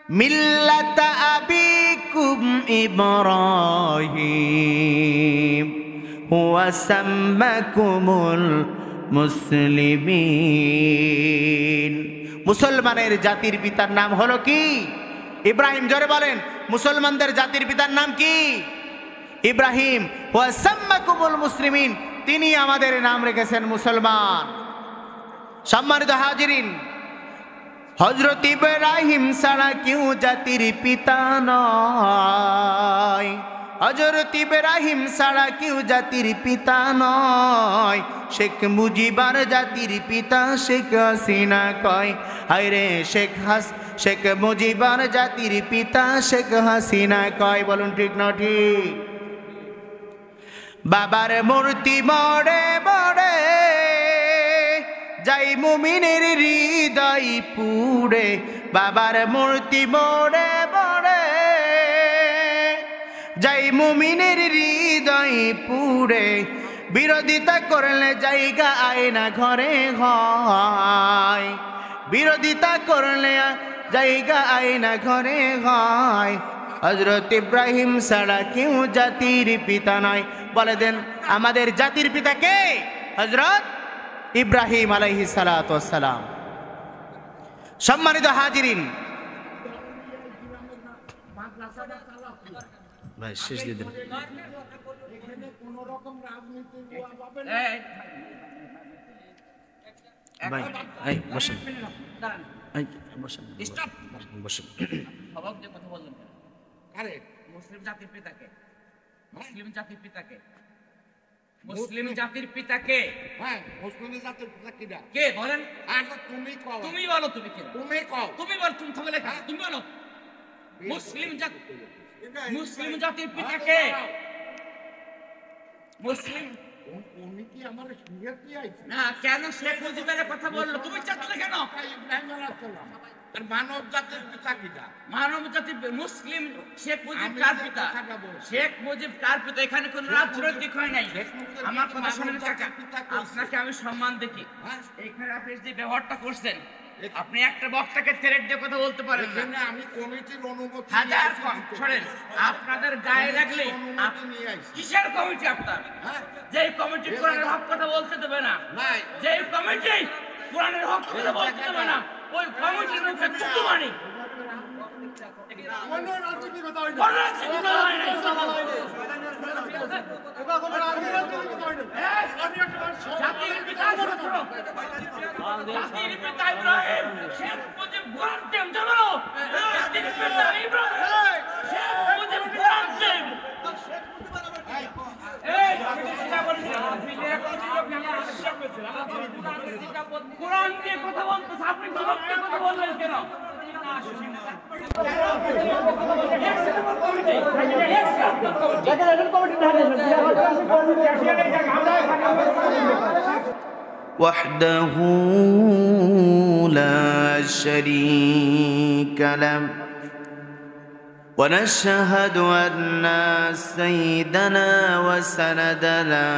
মিল্লাতা আবিকুম ইব্রাহিম হুয়া সাম্মাকুমুল মুসলিমিন। মুসলমানের জাতির পিতার নাম হলো কি? ইব্রাহিম। জোরে বলেন, মুসলমানদের জাতির পিতার নাম কি? ইব্রাহিম। হুয়া সাম্মাকুমুল মুসলিমিন, তিনি আমাদের নাম রেখেছেন মুসলমান। সম্মানিত হাজিরিন, হযরত ইব্রাহিম ছাড়া কেউ জাতির পিতা নয়। হযরত ইব্রাহিম ছাড়া কেউ জাতির পিতা নয়। শেখ মুজিবার জাতির পিতা শেখ হাসিনা কয়। হায়রে শেখ মুজিবার জাতির পিতা শেখ হাসিনা কয়। বলুন ঠিক না ঠিক? বাবার মূর্তি মরে মরে যাই মুমিনের হৃদয় পুড়ে। বাবার মূর্তি মরে মরে যাই মুমিনের হৃদয় পুড়ে। বিরোধিতা করলে জায়গা আয়না ঘরে হয়। বিরোধিতা করলে জায়গা আয়না ঘরে হয়। হযরত ইব্রাহিম ছাড়া কেউ জাতির পিতা নয়। বলে দেন, আমাদের জাতির পিতা কে? হযরত ইব্রাহিম আলাইহিস সালাতু ওয়াস সালাম। সম্মানিত হাজিরিন, ভাই শেষ দিয়ে দেন। ভাই এই বসেন, এই বসেন, স্টপ বসেন। সবাই যে কথা বললেন, আরে মুসলিম জাতির পিতাকে, মুসলিম জাতির পিতাকে, মুসলিম জাতির পিতাকে, হ্যাঁ মুসলিম জাতির পিতা কিডা কে বলেন? আচ্ছা তুমি কও, তুমি বলো, তুমি কে? তুমি কও, তুমি বল, তুমি থামলে কেন? তুমি বলো মুসলিম জাতি, মুসলিম জাতির পিতাকে। মুসলিম উনি কি আমার শিখাতে আইছে না, কেন শেখ মুজিবের কথা বললো? তুমি চাচ্ছিলে কেন? ইব্রাহিম আলাইহিস সালাম আর মানব জাতির পিতা কিডা? মানব জাতি মুসলিম। শেখ মুজিব কার পিতা? শেখ মুজিব কার পিতা? এখানে কোন রাজনৈতিক হয় নাই। আমার কথা শুনেন কাকা, আপনাকে আমি সম্মান দেখি। এখানে আপনি যে ব্যবহারটা করছেন, আপনি একটা বক্তাকে থ্রেট দিয়ে কথা বলতে পারেন না। আমি কমিটির অনুমতি হাজার শোনেন, আপনাদের গায়ে লাগলে কিসের কমিটি আপনার? যে কমিটি কোরআনের হক কথা বলতে দেবে না, যে কমিটি কোরআনের হক কথা বলতে দেবে না, ওই কমিটির মুখে থুতু মারি। জাতির পিতা ইব্রাহিম, শেখ মুজিব কোরআন টেম জানো? জাতির পিতা ইব্রাহিম, শেখ মুজিব কোরআন টেম। কোরআন দিয়ে কথা বলতে আপনি কথা বললেন কেন? وحده لا شريك له ونشهد أن سيدنا وسندنا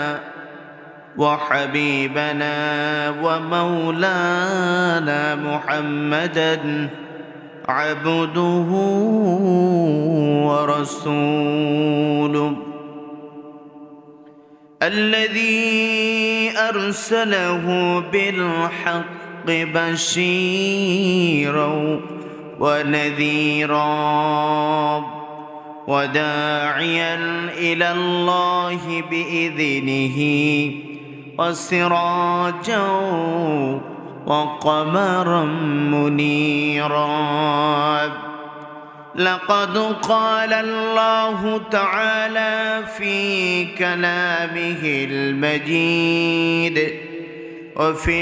وحبيبنا ومولانا محمدا عبده ورسوله الذي أرسله بالحق بشيرا ونذيرا وداعيا إلى الله بإذنه وسراجا وقمرا منيرا. لقد قال الله تعالى في كلامه المجيد وفي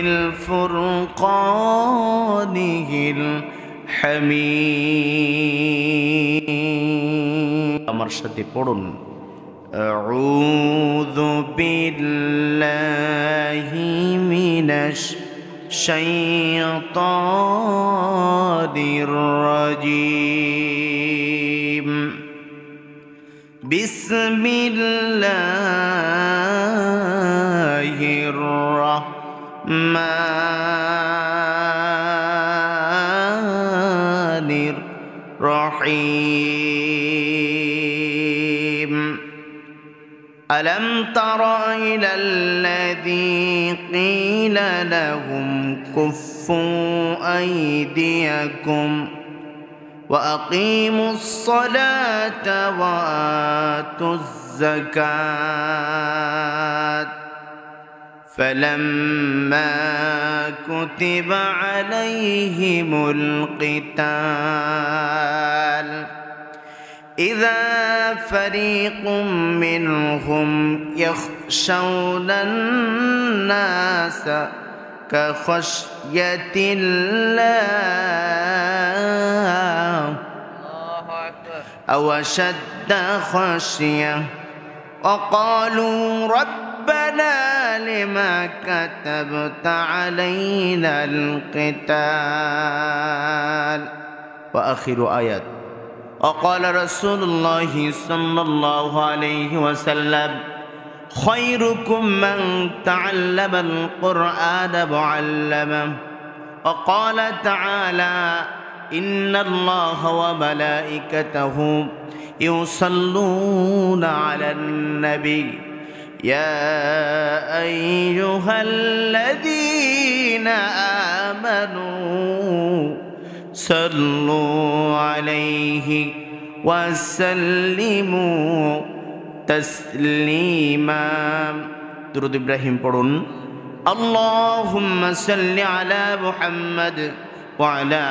الفرقانه الحميد. আমার সাথে পড়ুন, أعوذ بالله من الشيطان الرجيم. بسم الله الرحمن رحيم ألم تر إلى الذي قيل لهم كفوا أيديكم وأقيموا الصلاة وآتوا الزكاة فلما كتب عليهم القتال إذا فريق منهم يخشون الناس كخشية الله أو أشد خشية وقالوا ربنا لما كتبت علينا القتال وآخر آيات وقال رسول الله صلى الله عليه وسلم خيركم من تعلم القرآن وعلمه وقال تعالى إن الله وملائكته يصلون على النبي يا أيها الذين آمنوا صلوا عليه وسلموا تسليما درود إبراهيم পড়ুন اللهم صل على محمد وعلى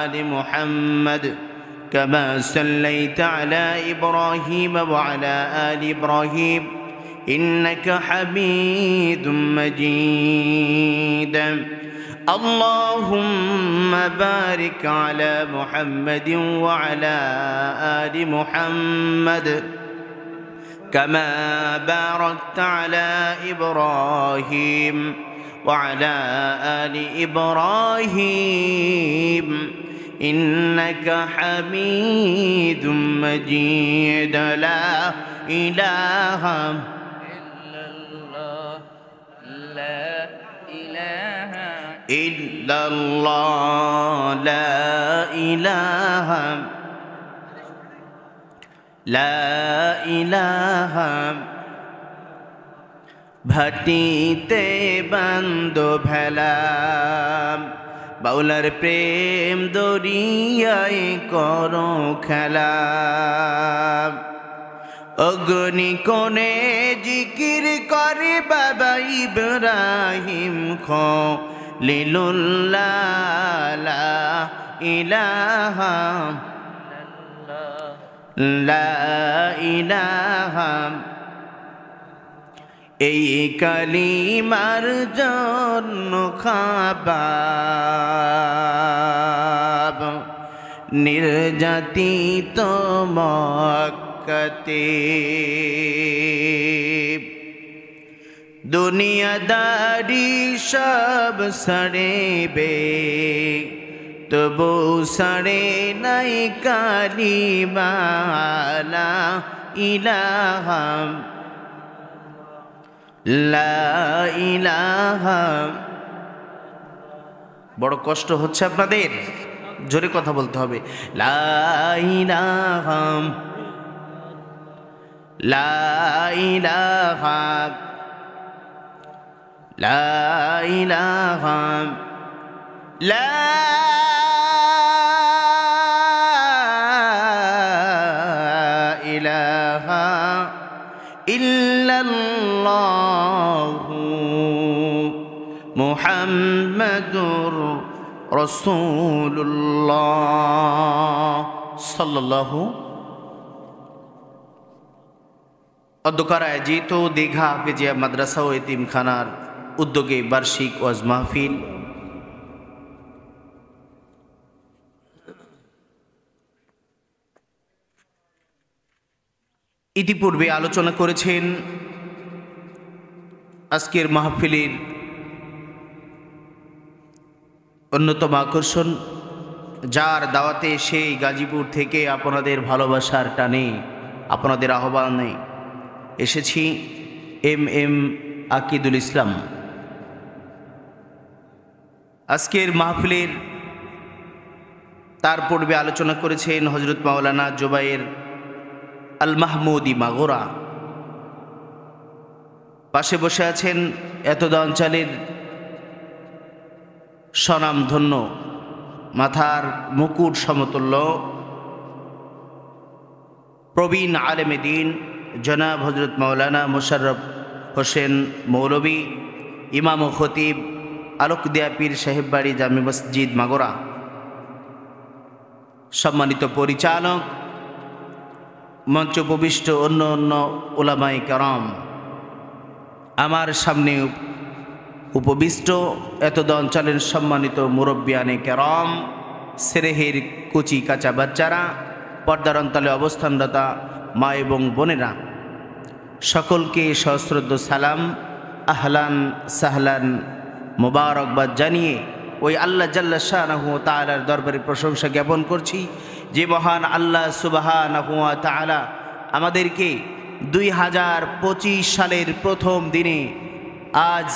آل محمد كما صليت على إبراهيم وعلى آل إبراهيم إنك حميد مجيد اللهم بارك على محمد وعلى آل محمد كما باركت على إبراهيم وعلى آل إبراهيم إنك حميد مجيد لا إله إلا الله لا إله إلا الله لا إله لا إله ভাটিতে বান্ধ ভেলা বাউলার প্রেম দরিয়ায় করো খেলা অগ্নি কোণে জিকির করে বাবা ইব্রাহিম খলিলুল্লাহ লা ইলাহা লা ইলাহা এই কালিমার জন্য খাবাব নির্যাতিত মক্কাতে দুনিয়াদারি সব সড়েবে তবু সড়ে নাই কালিমা লা ইলাহা লা ইলাহা বড় কষ্ট হচ্ছে আপনাদের জোরে কথা বলতে হবে লা ইলাহা লা ইলাহা লা ইলাহা লা ইলাহা ইল্লাল্লাহু মুহাম্মাদুর রাসূলুল্লাহ সাল্লাল্লাহু অধ্যকার আয়োজিত দীঘা হাফেজিয়া মাদ্রাসা ও এতিমখানার উদ্যোগে বার্ষিক ওয়াজ মাহফিল ইতিপূর্বে আলোচনা করেছেন আজকের মাহফিলের অন্যতম আকর্ষণ যার দাওয়াতে সেই গাজীপুর থেকে আপনাদের ভালোবাসার টানে আপনাদের আহ্বানে এসেছি এম আকিদুল ইসলাম। আজকের মাহফিলের তার পূর্বে আলোচনা করেছেন হযরত মাওলানা জুবায়ের আল মাহমুদি মাগুরা। পাশে বসে আছেন এতদ অঞ্চলের স্বনামধন্য মাথার মুকুট সমতুল্য প্রবীণ আলেমে দ্বীন জনাব হযরত মাওলানা মোশাররফ হোসেন মৌলভী, ইমাম ও খতিব আলোকদিয়া পীর সাহেব বাড়ি জামে মসজিদ মাগুরা। সম্মানিত পরিচালক, মঞ্চ উপবিষ্ট অন্য অন্য উলামায়ে কেরাম, আমার সামনে উপবিষ্ট এতদ অঞ্চলের সম্মানিত মুরব্বিয়ানে কেরাম, সেরেহের কুচি কাঁচা বাচ্চারা, পর্দার অন্তলে অবস্থানরতা মা এবং বোনেরা, সকলকে সশ্রদ্ধ সালাম, আহলান সাহলান মোবারকবাদ জানিয়ে ওই আল্লাহ জাল্লা শানাহু ওয়া তাআলার দরবারে প্রশংসা জ্ঞাপন করছি যে মহান আল্লাহ সুবহানাহু ওয়া তাআলা আমাদেরকে 2025 সালের প্রথম দিনে আজ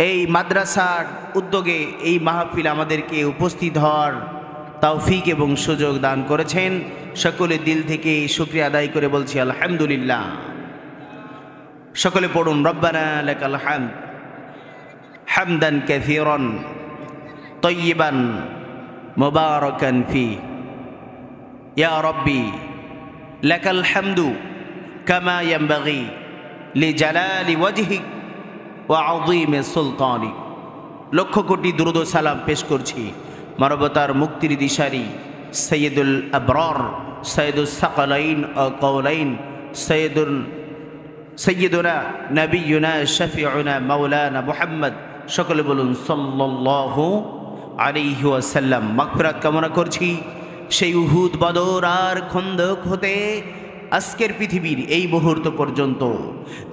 এই মাদ্রাসার উদ্যোগে এই মাহফিল আমাদেরকে উপস্থিত হওয়ার তৌফিক এবং সুযোগ দান করেছেন। সকলে দিল থেকে শুকরিয়া আদায় করে বলছি আলহামদুলিল্লাহ। সকলে পড়ুন রব্বানা লাকাল হামদ হামদান কাসীরান তাইয়িবান মুবারাকান ফি ইয়া রাব্বি লাকাল হামদু কামা ইয়ানবাগি লিজালালি ওয়াজহিক ওয়া আযীমি সুলতানিক। লক্ষ কোটি দুরূদ ও সালাম পেশ করছি মানবতার মুক্তির দিশারি সৈয়দুল আবরার, সৈয়দুস সাকালাইন ও কওলাইন, সৈয়দুনা নবিয়ুনা শফিউনা মাওলানা মুহাম্মদ। সকলে বলুন সাল্লাল্লাহু আলাইহি ওয়াসাল্লাম। মাগফিরাত কামনা করছি সেই উহুদ, বদর আর খন্দক হতে আজকের পৃথিবীর এই মুহূর্ত পর্যন্ত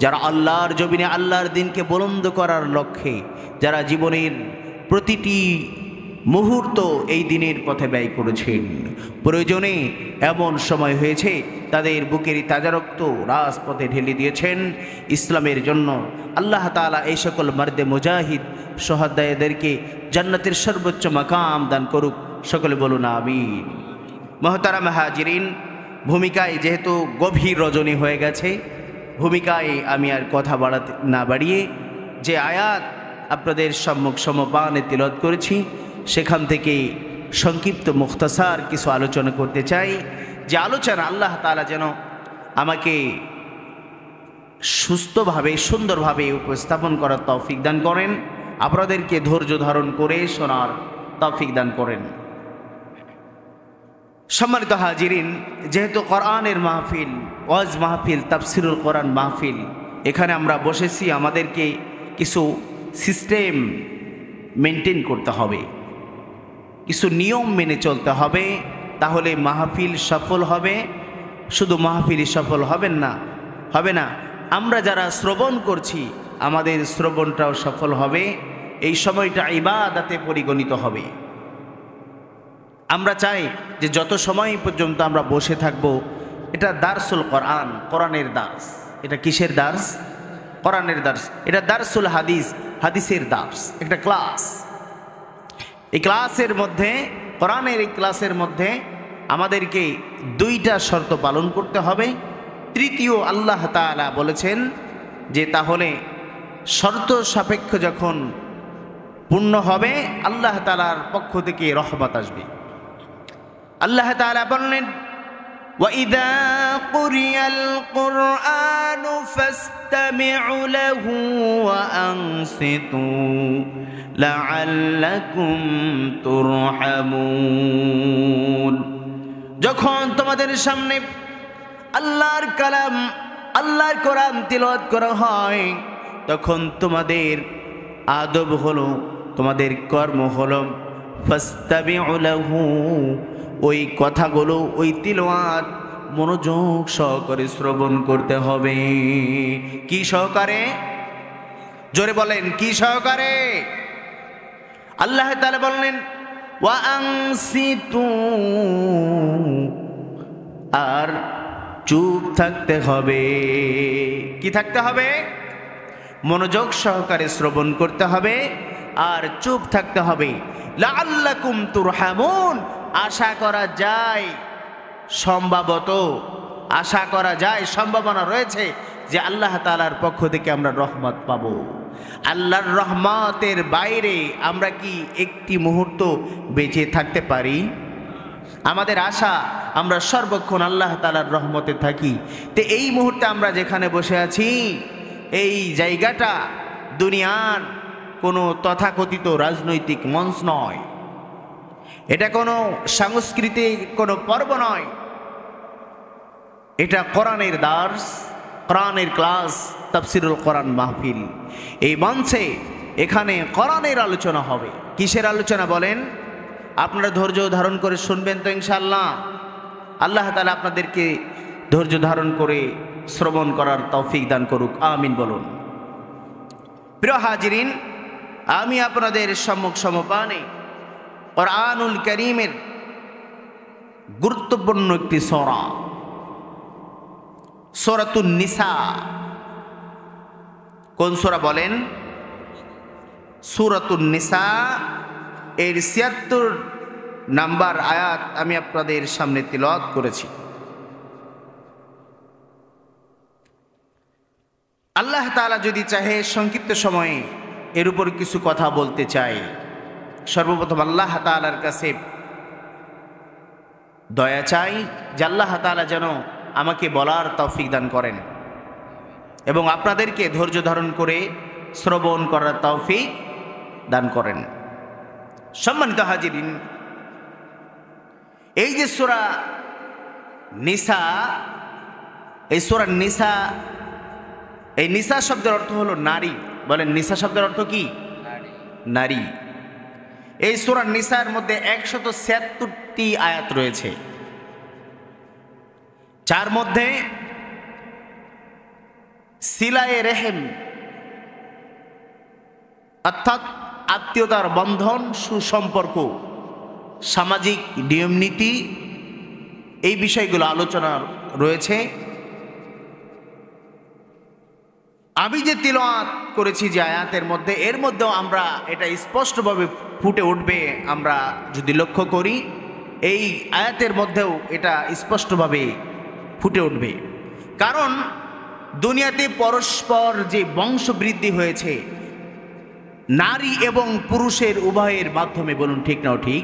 যারা আল্লাহর জমিনে আল্লাহর দিনকে বুলন্দ করার লক্ষ্যে যারা জীবনের প্রতিটি মুহূর্ত এই দিনের পথে ব্যয় করেছেন, প্রয়োজনে এমন সময় হয়েছে তাদের বুকের তাজা রক্ত রাজপথে ঢেলে দিয়েছেন ইসলামের জন্য। আল্লাহ তাআলা এই সকল মার্দে মুজাহিদ শহাদাদেরকে জান্নাতের সর্বোচ্চ মাকাম দান করুক। সকলে বলুন আমিন। মুহতারাম হাজিরিন, ভূমিকায় যেহেতু গভীর রজনী হয়ে গেছে, ভূমিকায় আমি আর কথা না বাড়িয়ে যে আয়াত আপনাদের সম্মুখ সমপানে তিলাওয়াত করেছি সেখান থেকে সংক্ষিপ্ত মুখতাসার কিছু আলোচনা করতে চাই। যে আলোচনা আল্লাহ তাআলা যেন আমাকে সুস্থভাবে সুন্দরভাবে উপস্থাপন করার তৌফিক দান করেন, আপনাদেরকে ধৈর্য ধারণ করে শোনার তৌফিক দান করেন। সম্মানিত হাজিরিন, যেহেতু কোরআনের মাহফিল, ওয়াজ মাহফিল, তাফসিরুল কোরআন মাহফিল, এখানে আমরা বসেছি, আমাদেরকে কিছু সিস্টেম মেনটেন করতে হবে, কিছু নিয়ম মেনে চলতে হবে, তাহলে মাহফিল সফল হবে। শুধু মাহফিলই সফল হবে না, আমরা যারা শ্রবণ করছি আমাদের শ্রবণটাও সফল হবে, এই সময়টা ইবাদতে পরিগণিত হবে। আমরা চাই যে যত সময় পর্যন্ত আমরা বসে থাকব, এটা দারসুল কোরআন, কোরআনের দার্স। এটা কিসের দার্স? কোরআনের দার্স। এটা দারসুল হাদিস, হাদিসের দার্স, একটা ক্লাস। এই ক্লাসের মধ্যে, কোরআনের এই ক্লাসের মধ্যে আমাদেরকে দুইটা শর্ত পালন করতে হবে। তৃতীয় আল্লাহ তাআলা বলেছেন যে তাহলে শর্ত সাপেক্ষ যখন পূর্ণ হবে আল্লাহ তাআলার পক্ষ থেকে রহমত আসবে। আল্লাহ তাআলা বললেন, وَإِذَا قُرِئَ الْقُرْآنُ فَاسْتَمِعُوا لَهُ وَأَنصِتُوا لَعَلَّكُمْ تُرْحَمُونَ। যখন তোমাদের সামনে আল্লাহর কালাম, আল্লাহর কোরআন তিলাওয়াত করা হয়, তখন তোমাদের আদব হলো, তোমাদের কর্ম হলো ফাস্তামিউ লাহু, ওই কথাগুলো, ওই তিলাওয়াত মনোযোগ সহকারে শ্রবণ করতে হবে। কি সহকারে? জোরে বলেন, কি সহকারে? আল্লাহ তাআলা বললেন ওয়া আনসিতু, আর চুপ থাকতে হবে। কি থাকতে হবে? মনোযোগ সহকারে শ্রবণ করতে হবে আর চুপ থাকতে হবে। লাআল্লাকুম তুরহামুন, আশা করা যায়, সম্ভবত আশা করা যায়, সম্ভাবনা রয়েছে যে আল্লাহ তাআলার পক্ষ থেকে আমরা রহমত পাবো। আল্লাহর রহমতের বাইরে আমরা কি একটি মুহূর্ত বেঁচে থাকতে পারি? আমাদের আশা আমরা সর্বক্ষণ আল্লাহ তাআলার রহমতে থাকি। তো এই মুহূর্তে আমরা যেখানে বসে আছি, এই জায়গাটা দুনিয়ার কোনো তথাকথিত রাজনৈতিক মঞ্চ নয়, এটা কোনো সাংস্কৃতিক কোনো পর্ব নয়, এটা কোরআনের দার্স, কোরআনের ক্লাস, তাফসিরুল কোরআন মাহফিল। এই মঞ্চে এখানে কোরআনের আলোচনা হবে। কিসের আলোচনা বলেন? আপনারা ধৈর্য ধারণ করে শুনবেন তো ইনশাআল্লাহ? আল্লাহ তাআলা আপনাদেরকে ধৈর্য ধারণ করে শ্রবণ করার তৌফিক দান করুক, আমিন বলুন। প্রিয় হাজিরিন, আমি আপনাদের সম্মুখ সমপানে কোরআনুল কারীমের গুরুত্বপূর্ণ একটি সূরা, সূরাতুন নিসা। কোন সূরা বলেন? সূরাতুন নিসা এর ৭৬ নাম্বার আয়াত আমি আপনাদের সামনে তিলাওয়াত করেছি। আল্লাহ তাআলা যদি চাহে সংক্ষিপ্ত সময়ে এর উপর কিছু কথা বলতে চাই, সর্বপ্রথম আল্লাহ তাআলার কাছে দয়া চাই যে আল্লাহ তাআলা যেন আমাকে বলার তৌফিক দান করেন এবং আপনাদেরকে ধৈর্য ধারণ করে শ্রবণ করার তৌফিক দান করেন। সম্মানিত হাজিরিন, এই যে সূরা নিসা, এই সূরা নিসা, এই নিসা শব্দের অর্থ হলো নারী। বলেন, নিসা শব্দের অর্থ কি? নারী। এই সূরা নিসার মধ্যে ১৭৬টি আয়াত রয়েছে, যার মধ্যে সিলায়ে রেহেম অর্থাৎ আত্মীয়তার বন্ধন, সুসম্পর্ক, সামাজিক নিয়ম নীতি, এই বিষয়গুলো আলোচনা রয়েছে। আমি যে তিলাওয়াত করেছি যে আয়াতের মধ্যে, এর মধ্যেও আমরা এটা স্পষ্টভাবে ফুটে উঠবে। আমরা যদি লক্ষ্য করি, এই আয়াতের মধ্যেও এটা স্পষ্টভাবে ফুটে উঠবে। কারণ দুনিয়াতে পরস্পর যে বংশবৃদ্ধি হয়েছে নারী এবং পুরুষের উভয়ের মাধ্যমে, বলুন ঠিক নাও ঠিক?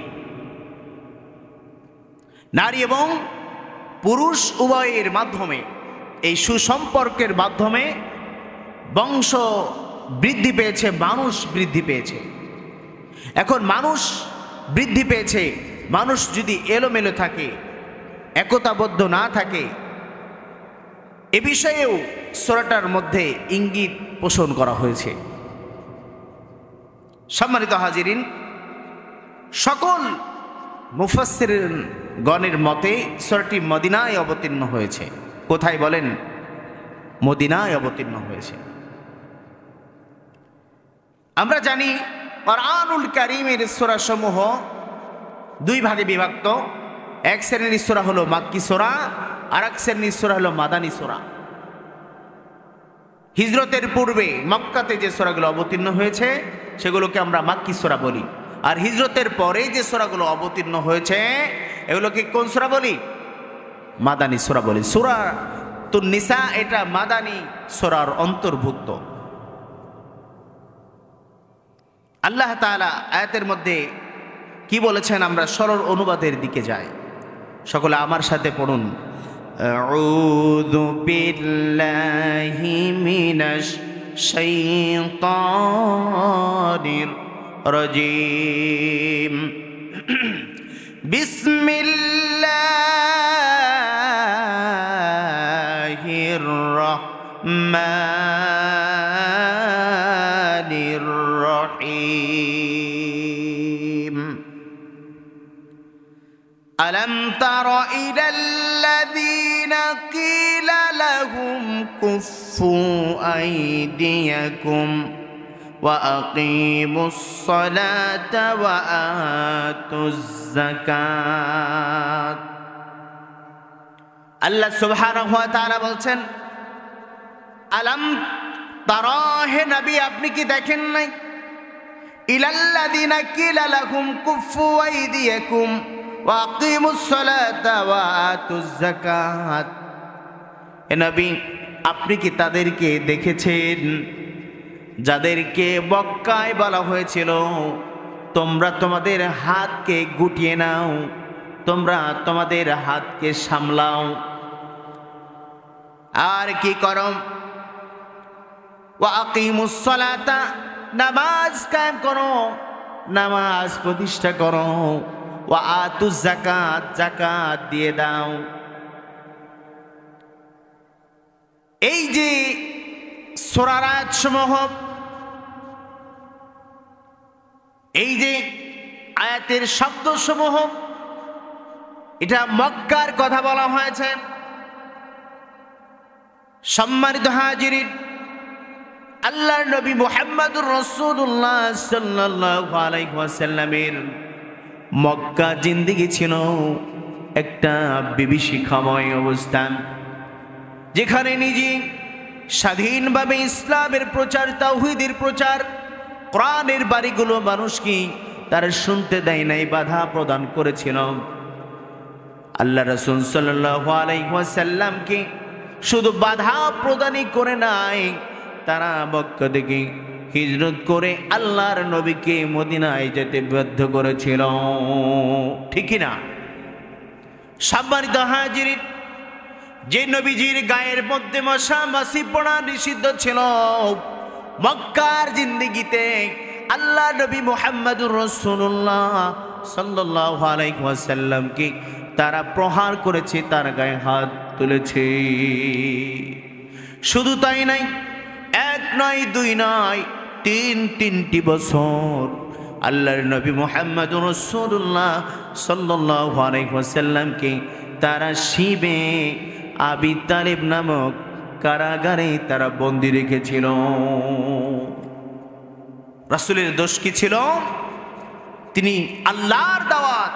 নারী এবং পুরুষ উভয়ের মাধ্যমে, এই সুসম্পর্কের মাধ্যমে বংশ বৃদ্ধি পেয়েছে, মানুষ বৃদ্ধি পেয়েছে। এখন মানুষ বৃদ্ধি পেয়েছে, মানুষ যদি এলোমেলো থাকে, একতাবদ্ধ না থাকে, এ বিষয়েও সূরাটার মধ্যে ইঙ্গিত পোষণ করা হয়েছে। সম্মানিত হাজিরিন, সকল মুফাসসিরগণের মতে সূরাটি মদিনায় অবতীর্ণ হয়েছে। কোথায় বলেন? মদিনায় অবতীর্ণ হয়েছে। আমরা জানি কোরআনুল কারীমের সূরাসমূহ দুই ভাগে বিভক্ত। এক শ্রেণীর সূরা হলো মাক্কি সূরা, আর এক শ্রেণীর সূরা হলো মাদানী সূরা। হিজরতের পূর্বে মক্কাতে যে সূরাগুলো অবতীর্ণ হয়েছে সেগুলোকে আমরা মাক্কি সূরা বলি, আর হিজরতের পরে যে সূরাগুলো অবতীর্ণ হয়েছে এগুলোকে কোন সূরা বলি? মাদানী সূরা বলি। সূরাতুন নিসা এটা মাদানী সূরার অন্তর্ভুক্ত। আল্লাহ তাআলা আয়াতের মধ্যে কি বলেছেন আমরা সরল অনুবাদের দিকে যাই। সকলে আমার সাথে পড়ুন, আউযু বিল্লাহি মিনাশ শাইতানির রাজীম, বিসমিল্লাহির রাহমানির রহিম। ألم تر إلى الذين قيل لهم كفوا أيديكم وأقيموا الصلاة وآتوا الزكاة। আল্লাহ সুবহানাহু ওয়া তাআলা বলছেন, আলাম তারা, হে নবী আপনি কি দেখেন নাই? ইলাল্লাযিনা কিলা লাহুম কুফফু আইদিয়াকুম ওয়া আকিমুস সালাতা ওয়া আতুজ যাকাত। হে নবী, আপনি কি তাদেরকে দেখেছেন যাদেরকে মক্কায় বলা হয়েছিল তোমরা তোমাদের হাতকে গুটিয়ে নাও, তোমরা তোমাদের হাতকে সামলাও, আর কি করো? ওয়া আকিমুস সালাতা, নামাজ কায়েম করো, নামাজ প্রতিষ্ঠা করো, ওয়া আতুজ যাকাত, যাকাত দিয়ে দাও। এই যে সূরার আয়াতসমূহ, এই যে আয়াতের শব্দসমূহ, এটা মক্কার কথা বলা হয়েছে। সম্মানিত হাজিরিন, আল্লাহর নবী মুহাম্মদুর রাসূলুল্লাহ সাল্লাল্লাহু আলাইহি ওয়াসাল্লামের মক্কা জিন্দেগি ছিল একটা বিভীষিকাময় অবস্থান, যেখানে নিজে স্বাধীনভাবে ইসলামের প্রচার, তাওহীদের প্রচার, কোরআনের বাণীগুলো মানুষকে তারা শুনতে দেয় নাই, বাধা প্রদান করেছিল। আল্লাহ রাসূল সাল্লাল্লাহু আলাইহি ওয়াসাল্লামকে শুধু বাধা প্রদানই করে নাই, তারা মক্কা থেকে হিজরত করে আল্লাহর নবীকে মদিনায় যেতে বাধ্য করেছিল, ঠিক না? সম্মানিত হাজিরিন, যে নবীজির গায়ের মধ্যে মশা মাছি পড়া নিষিদ্ধ ছিল, মক্কার জিন্দেগিতে আল্লাহ নবী মুহাম্মদুর রাসূলুল্লাহ সাল্লাল্লাহু আলাইহি ওয়াসাল্লামকে তারা প্রহার করেছে, তার গায়ে হাত তুলেছে। শুধু তাই নাই, এক নয়, দুই নয়, তিনটি বছর আল্লাহর নবী মুহাম্মদুর রাসূলুল্লাহ সাল্লাল্লাহু আলাইহি ওয়াসাল্লামকে তারা শিবে আবি তালিব নামক কারাগারে তারা বন্দী রেখেছিল। রাসূলের দোষ কি ছিল? তিনি আল্লাহর দাওয়াত,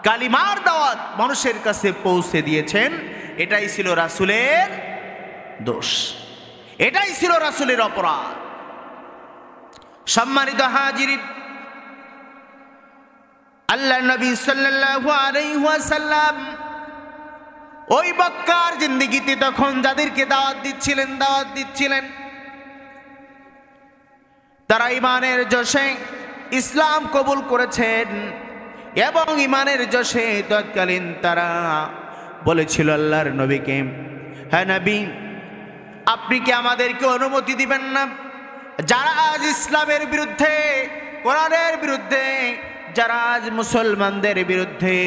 কালিমার দাওয়াত মানুষের কাছে পৌঁছে দিয়েছেন, এটাই ছিল রাসূলের দোষ, এটাই ছিল রাসূলের অপরাধ। সম্মানিত হাজিরিন, আল্লাহর নবী সাল্লাল্লাহু আলাইহি ওয়াসাল্লাম ওই মক্কার জিন্দেগিতে তখন যাদেরকে দাওয়াত দিচ্ছিলেন তারা ঈমানের জোশে ইসলাম কবুল করেছেন, এবং ঈমানের জোশে তৎকালীন তারা বলেছিল আল্লাহর নবীকে, হ্যাঁ নবী, আপনি কি আমাদেরকে অনুমতি দিবেন না, যারা আজ ইসলামের বিরুদ্ধে, কোরআনের বিরুদ্ধে, যারা আজ মুসলমানদের বিরুদ্ধে,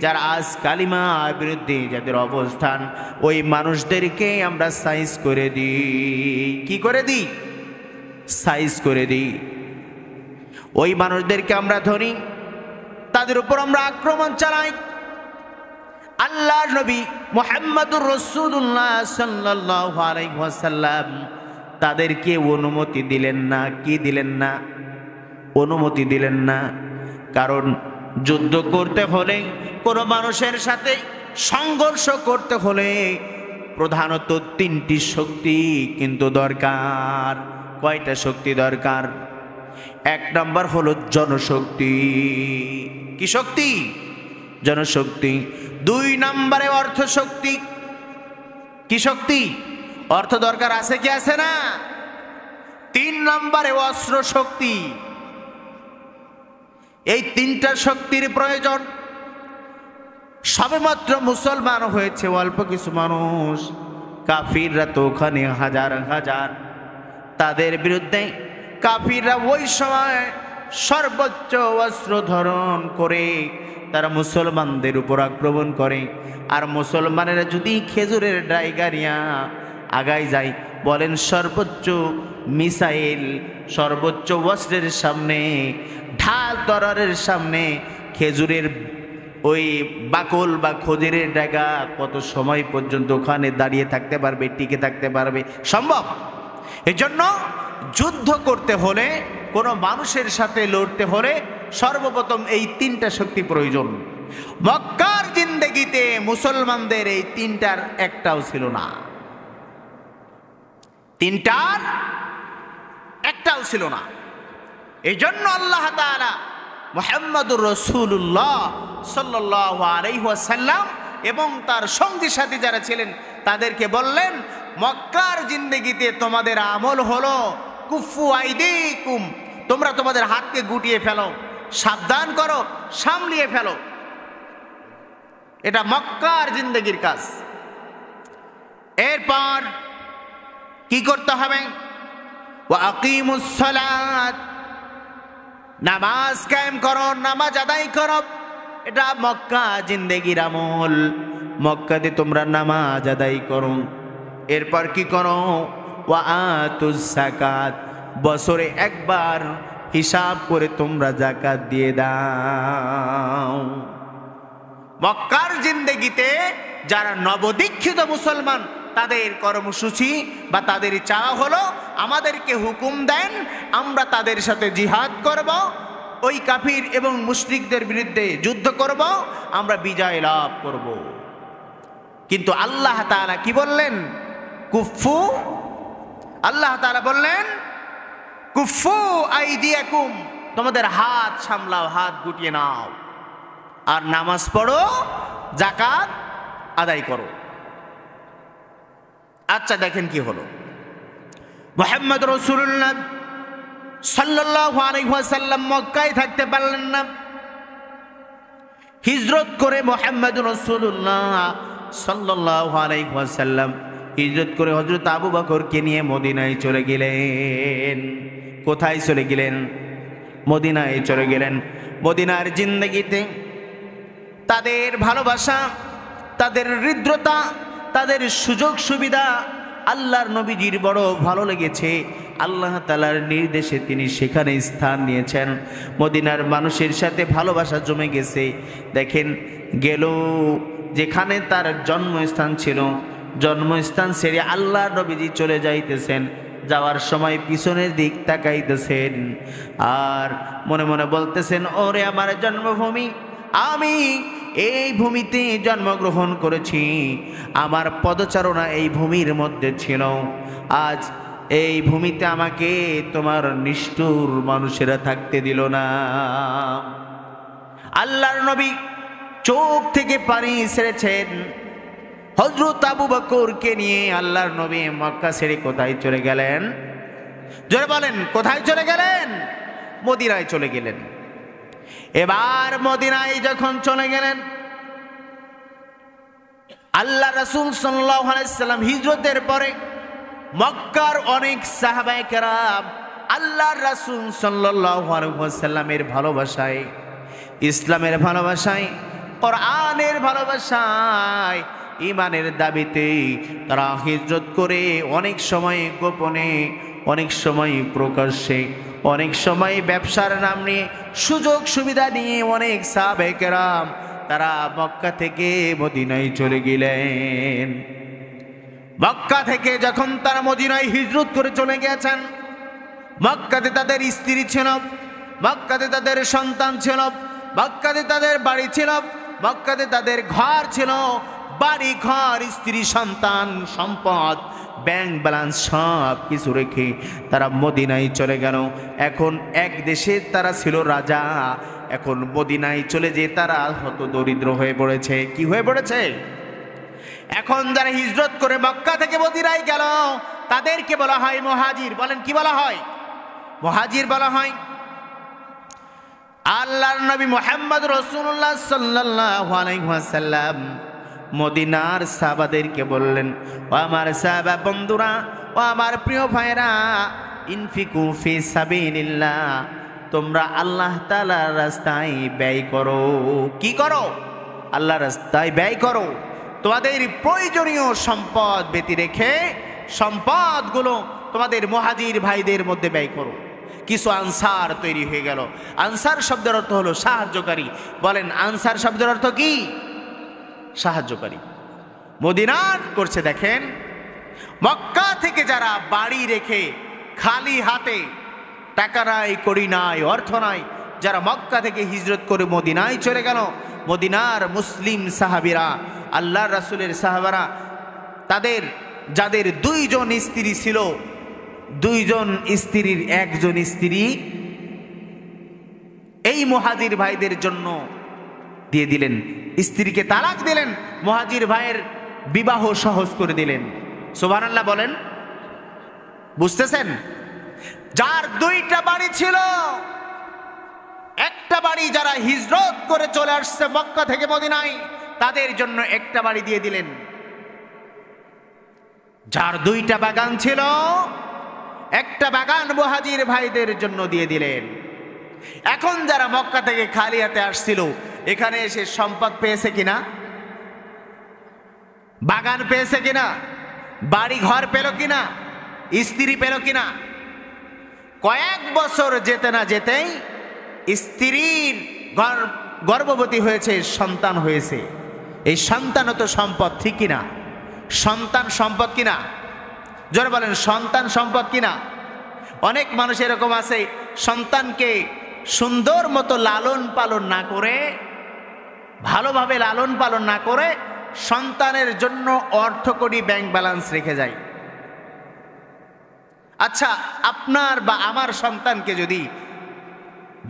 যারা আজ কালিমার বিরুদ্ধে যাদের অবস্থান, ওই মানুষদেরকে আমরা সাইজ করে দিই। কি করে দিই? সাইজ করে দিই। ওই মানুষদেরকে আমরা ধরি, তাদের উপর আমরা আক্রমণ চালাই। আল্লাহর নবী মুহাম্মদুর রাসূলুল্লাহ সাল্লাল্লাহু আলাইহি ওয়াসাল্লাম তাদেরকে অনুমতি দিলেন না। কি দিলেন না? অনুমতি দিলেন না। কারণ যুদ্ধ করতে হলে, কোনো মানুষের সাথে সংঘর্ষ করতে হলে প্রধানত তিনটি শক্তি কিন্তু দরকার। কয়টা শক্তি দরকার? এক নম্বর হলো জনশক্তি। কি শক্তি? জনশক্তি। দুই নম্বরে অর্থ শক্তি। কি শক্তি? অর্থ দরকার আছে কি আছে না? তিন নম্বরে অস্ত্র শক্তি। এই তিনটা শক্তির প্রয়োজন। সবেমাত্র মুসলমান হয়েছে অল্প কিছু মানুষ, কাফিররা তো ওখানে হাজার হাজার। তাদের বিরুদ্ধে কাফিররা ওই সময় সর্বোচ্চ অস্ত্র ধারণ করে তারা মুসলমানদের উপর আক্রমণ করে। আর মুসলমানেরা যদি খেজুরের ডাইগারিয়া আগায় যায়, বলেন সর্বোচ্চ মিসাইল, সর্বোচ্চ অস্ত্রের সামনে, ঢাল তরবারির সামনে খেজুরের ওই বাকল বা খজুরের ডাগা কত সময় পর্যন্ত ওখানে দাঁড়িয়ে থাকতে পারবে, টিকে থাকতে পারবে? সম্ভব? এজন্য যুদ্ধ করতে হলে, কোনো মানুষের সাথে লড়তে হলে সর্বপ্রথম এই তিনটা শক্তি প্রয়োজন। মক্কার জিন্দেগিতে মুসলমানদের এই তিনটার একটাও ছিল না। তিনটার একটাও ছিল না। এই জন্য আল্লাহ তাআলা মুহাম্মদুর রাসূলুল্লাহ সাল্লাল্লাহু আলাইহি ওয়াসাল্লাম এবং তার সঙ্গী সাথী যারা ছিলেন তাদেরকে বললেন, মক্কার জিন্দেগিতে তোমাদের আমল হলো কুফু আইদিকুম, তোমরা তোমাদের হাতকে গুটিয়ে ফেলো, সাবধান করো, সামলিয়ে ফেলো। এটা মক্কার জিন্দেগির কাজ। এরপর কি করতে হবে? ওয়া আকিমুস সালাত, নামাজ কায়েম করো, নামাজ আদায় করো। এটা মক্কা জিন্দেগির আমল। মক্কাতে তোমরা নামাজ আদায় করো। এরপর কি করো? ওয়া আতুস যাকাত, বছরে একবার হিসাব করে তোমরা যাকাত দিয়ে দাও। মক্কার জিন্দেগিতে যারা নবদীক্ষিত মুসলমান তাদের কর্মসূচি বা তাদের চাওয়া হলো আমাদেরকে হুকুম দেন, আমরা তাদের সাথে জিহাদ করব, ওই কাফির এবং মুশরিকদের বিরুদ্ধে যুদ্ধ করব, আমরা বিজয় লাভ করব। কিন্তু আল্লাহ তাআলা কি বললেন? কুফু, আল্লাহ তাআলা বললেন কুফু আইদিয়াকুম, তোমাদের হাত সামলাও, হাত গুটিয়ে নাও, আর নামাজ পড়ো, যাকাত আদায় করো। আচ্ছা দেখেন কি হলো। মুহাম্মদ রাসূলুল্লাহ সাল্লাল্লাহু আলাইহি ওয়াসাল্লাম মক্কায় থাকতে পারলেন না। হিজরত করে মুহাম্মদ রাসূলুল্লাহ সাল্লাল্লাহু আলাইহি ওয়াসাল্লাম হিজরত করে হযরত আবু বকরকে নিয়ে মদিনায় চলে গেলেন। কোথায় চলে গেলেন? মদিনায় চলে গেলেন। মদিনার জিন্দেগিতে তাদের ভালোবাসা, তাদের হৃদ্রতা, তাদের সুযোগ সুবিধা আল্লাহর নবীজির বড় ভালো লেগেছে। আল্লাহ তাআলার নির্দেশে তিনি সেখানে স্থান নিয়েছেন। মদিনার মানুষের সাথে ভালোবাসা জমে গেছে। দেখেন গেল যেখানে তার জন্মস্থান ছিল, জন্মস্থান ছেড়ে আল্লাহর নবীজি চলে যাইতেছেন। যাওয়ার সময় পিছনের দিক তাকাইতেছেন আর মনে মনে বলতেছেন, ওরে আমার জন্মভূমি, আমি এই ভূমিতে জন্মগ্রহণ করেছি, আমার পদচারণা এই ভূমির মধ্যে ছিল। আজ এই ভূমিতে আমাকে তোমার নিষ্ঠুর মানুষেরা থাকতে দিল না। আল্লাহর নবী চোখ থেকে পানি ছেড়েছেন। হযরত আবু বকরকে নিয়ে আল্লাহর নবী মক্কা ছেড়ে কোথায় চলে গেলেন? জোরে বলেন, কোথায় চলে গেলেন? মদিনায় চলে গেলেন। এবার মদিনায় যখন চলে গেলেন, আল্লাহ রাসূল সাল্লাল্লাহু আলাইহি সাল্লাম হিজরতের পরে মক্কার অনেক সাহাবায়ে কেরাম আল্লাহর রাসূল সাল্লাল্লাহু আলাইহি ওয়াসাল্লামের ভালোবাসায়, ইসলামের ভালোবাসায়, কোরআনের ভালোবাসায়, ঈমানের দাবিতে তারা হিজরত করে অনেক সময় গোপনে, অনেক সময় প্রকাশ্যে, অনেক সময় ব্যবসার নাম নিয়ে, সুযোগ সুবিধা নিয়ে অনেক সাহাবায়ে কেরাম তারা মক্কা থেকে মদিনায় চলে গেলেন। মক্কা থেকে যখন তারা মদিনায় হিজরত করে চলে গেছেন, মক্কাতে তাদের স্ত্রী ছিল, মক্কাতে তাদের সন্তান ছিল, মক্কাতে তাদের বাড়ি ছিল, মক্কাতে তাদের ঘর ছিল, বাড়ি ঘর, স্ত্রী, সন্তান, সম্পদ, ব্যাংক ব্যালেন্স সব কিছু রেখে তারা মদিনায় চলে গেল। এখন এক দেশে তারা ছিল রাজা, এখন মদিনায় চলে যেয়ে তারা হত দরিদ্র হয়ে পড়েছে। কি হয়ে পড়েছে? এখন যারা হিজরত করে মক্কা থেকে মদিনায় গেল তাদেরকে বলা হয় মুহাজির। বলেন কি বলা হয়? মুহাজির বলা হয়। আল্লাহর নবী মুহাম্মদ রাসূলুল্লাহ সাল্লাল্লাহু আলাইহি ওয়াসাল্লাম মদিনার সাহাবাদেরকে বললেন, ও আমার সাহাবা বন্ধুরা, ও আমার প্রিয় ভাইরা, ইনফিকু ফি সাবিলিল্লাহ, তোমরা আল্লাহ তাআলার রাস্তায় ব্যয় করো। কি করো? আল্লাহর রাস্তায় ব্যয় করো। তোমাদের প্রয়োজনীয় সম্পদ ব্যতি রেখে সম্পদগুলো তোমাদের মুহাজির ভাইদের মধ্যে ব্যয় করো। কিছু আনসার তৈরি হয়ে গেল। আনসার শব্দের অর্থ হলো সাহায্যকারী। বলেন আনসার শব্দের অর্থ কি? সাহায্যকারী। মদিনার করছে দেখেন, মক্কা থেকে যারা বাড়ি রেখে খালি হাতে, টাকা নাই, কড়ি নাই, অর্থ নাই, যারা মক্কা থেকে হিজরত করে মদিনায় চলে গেল, মদিনার মুসলিম সাহাবীরা, আল্লাহর রাসূলের সাহাবারা, তাদের যাদের দুইজন স্ত্রী ছিল, দুইজন স্ত্রীর একজন স্ত্রী এই মুহাজির ভাইদের জন্য দিয়ে দিলেন। স্ত্রীকে তালাক দিলেন, মুহাজির ভাইয়ের বিবাহ সহজ করে দিলেন। সুবহানাল্লাহ বলেন। বুঝতেছেন? যার দুইটা বাড়ি ছিল, একটা বাড়ি যারা হিজরত করে চলে আসছে মক্কা থেকে মদিনায়, তাদের জন্য একটা বাড়ি দিয়ে দিলেন। যার দুইটা বাগান ছিল, একটা বাগান মুহাজির ভাইদের জন্য দিয়ে দিলেন। এখন যারা মক্কা থেকে খালি হাতে আসছিল, এখানে এসে সম্পদ পেয়েছে কিনা? বাগান পেয়েছে কিনা? বাড়ি ঘর পেল কিনা? স্ত্রী পেল কিনা? কয়েক বছর যেতে না যেতেই স্ত্রীর গর্ভবতী হয়েছে, সন্তান হয়েছে। এই সন্তানও তো সম্পদ, ঠিক কিনা? সন্তান সম্পদ কিনা? জোরে বলেন, সন্তান সম্পদ কিনা? অনেক মানুষ এরকম আছে, সন্তানকে সুন্দর মতো লালন পালন না করে, ভালোভাবে লালন পালন না করে সন্তানের জন্য অর্থকড়ি ব্যাংক ব্যালেন্স রেখে যায়। আচ্ছা, আপনার বা আমার সন্তানকে যদি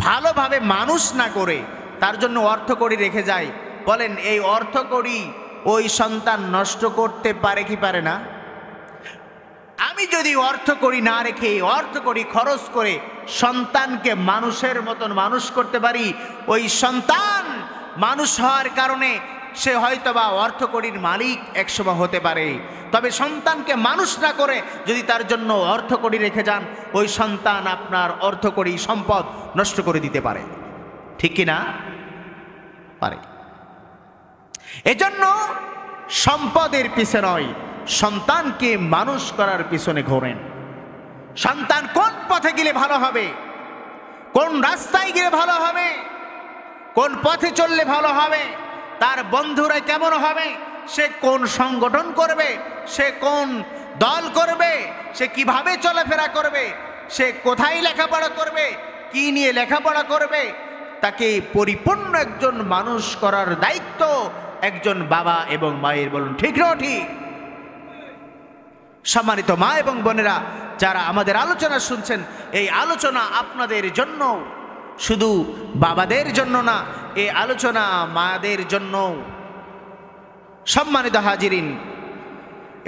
ভালোভাবে মানুষ না করে তার জন্য অর্থকড়ি রেখে যায়, বলেন এই অর্থকড়ি ওই সন্তান নষ্ট করতে পারে কি পারে না? আমি যদি অর্থকড়ি না রেখে অর্থকড়ি খরচ করে সন্তানকে মানুষের মতন মানুষ করতে পারি, ওই সন্তান মানুষ হওয়ার কারণে সে হয়তোবা অর্থকড়ির মালিক একসময় হতে পারে। তবে সন্তানকে মানুষ না করে যদি তার জন্য অর্থকড়ি রেখে যান, ওই সন্তান আপনার অর্থকড়ি সম্পদ নষ্ট করে দিতে পারে, ঠিক কি না? পারে। এজন্য সম্পদের পিছনে নয়, সন্তানকে মানুষ করার পিছনে ঘোরেন। সন্তান কোন পথে গেলে ভালো হবে, কোন রাস্তায় গেলে ভালো হবে, কোন পথে চললে ভালো হবে, তার বন্ধুরা কেমন হবে, সে কোন সংগঠন করবে, সে কোন দল করবে, সে কিভাবে চলাফেরা করবে, সে কোথায় লেখাপড়া করবে, কি নিয়ে লেখাপড়া করবে, তাকে পরিপূর্ণ একজন মানুষ করার দায়িত্ব একজন বাবা এবং মায়ের। বলুন ঠিক না ঠিক? সম্মানিত মা এবং বোনেরা, যারা আমাদের আলোচনা শুনছেন, এই আলোচনা আপনাদের জন্য, শুধু বাবাদের জন্য না, এই আলোচনা মাদের জন্য। সম্মানিত হাজিরিন,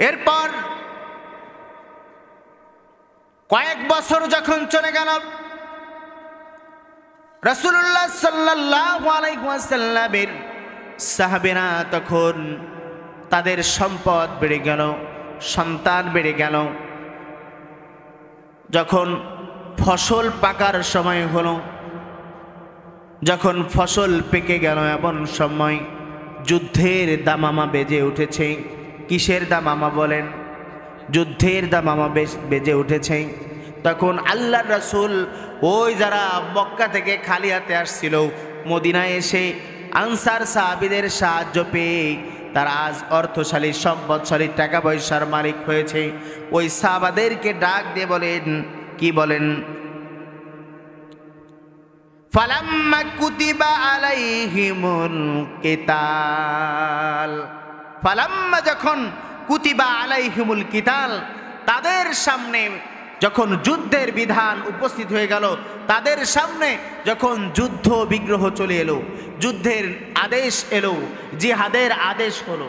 এরপর কয়েক বছর যখন চলে গেল, রাসূলুল্লাহ সাল্লাল্লাহু আলাইহি ওয়াসাল্লামের সাহাবীরা তখন তাদের সম্পদ বেড়ে গেল, সন্তান বেড়ে গেল। যখন ফসল পাকার সময় হলো, যখন ফসল পেকে গেল, এমন সময় যুদ্ধের দামামা বেজে উঠেছে। কিসের দামামা বলেন? যুদ্ধের দামামা বেজে উঠেছে। তখন আল্লাহর রাসূল ওই যারা মক্কা থেকে খালি হাতে আসছিল, মদিনায় এসে আনসার সাহাবীদের সাহায্য পেয়ে তারা আজ অর্থশালী, সম্পদশালী, টাকা পয়সার মালিক হয়েছে। ওই সাহাবাদেরকে ডাক দিয়ে বলেন, কি বলেন? ফালাম্মা কুতিবা আলাইহিমুল কিতাল, ফালাম্মা যখন কুতিবা আলাইহিমুল কিতাল, তাদের সামনে যখন যুদ্ধের বিধান উপস্থিত হয়ে গেল, তাদের সামনে যখন যুদ্ধ বিগ্রহ চলে এলো, যুদ্ধের আদেশ এলো, জিহাদের আদেশ হলো।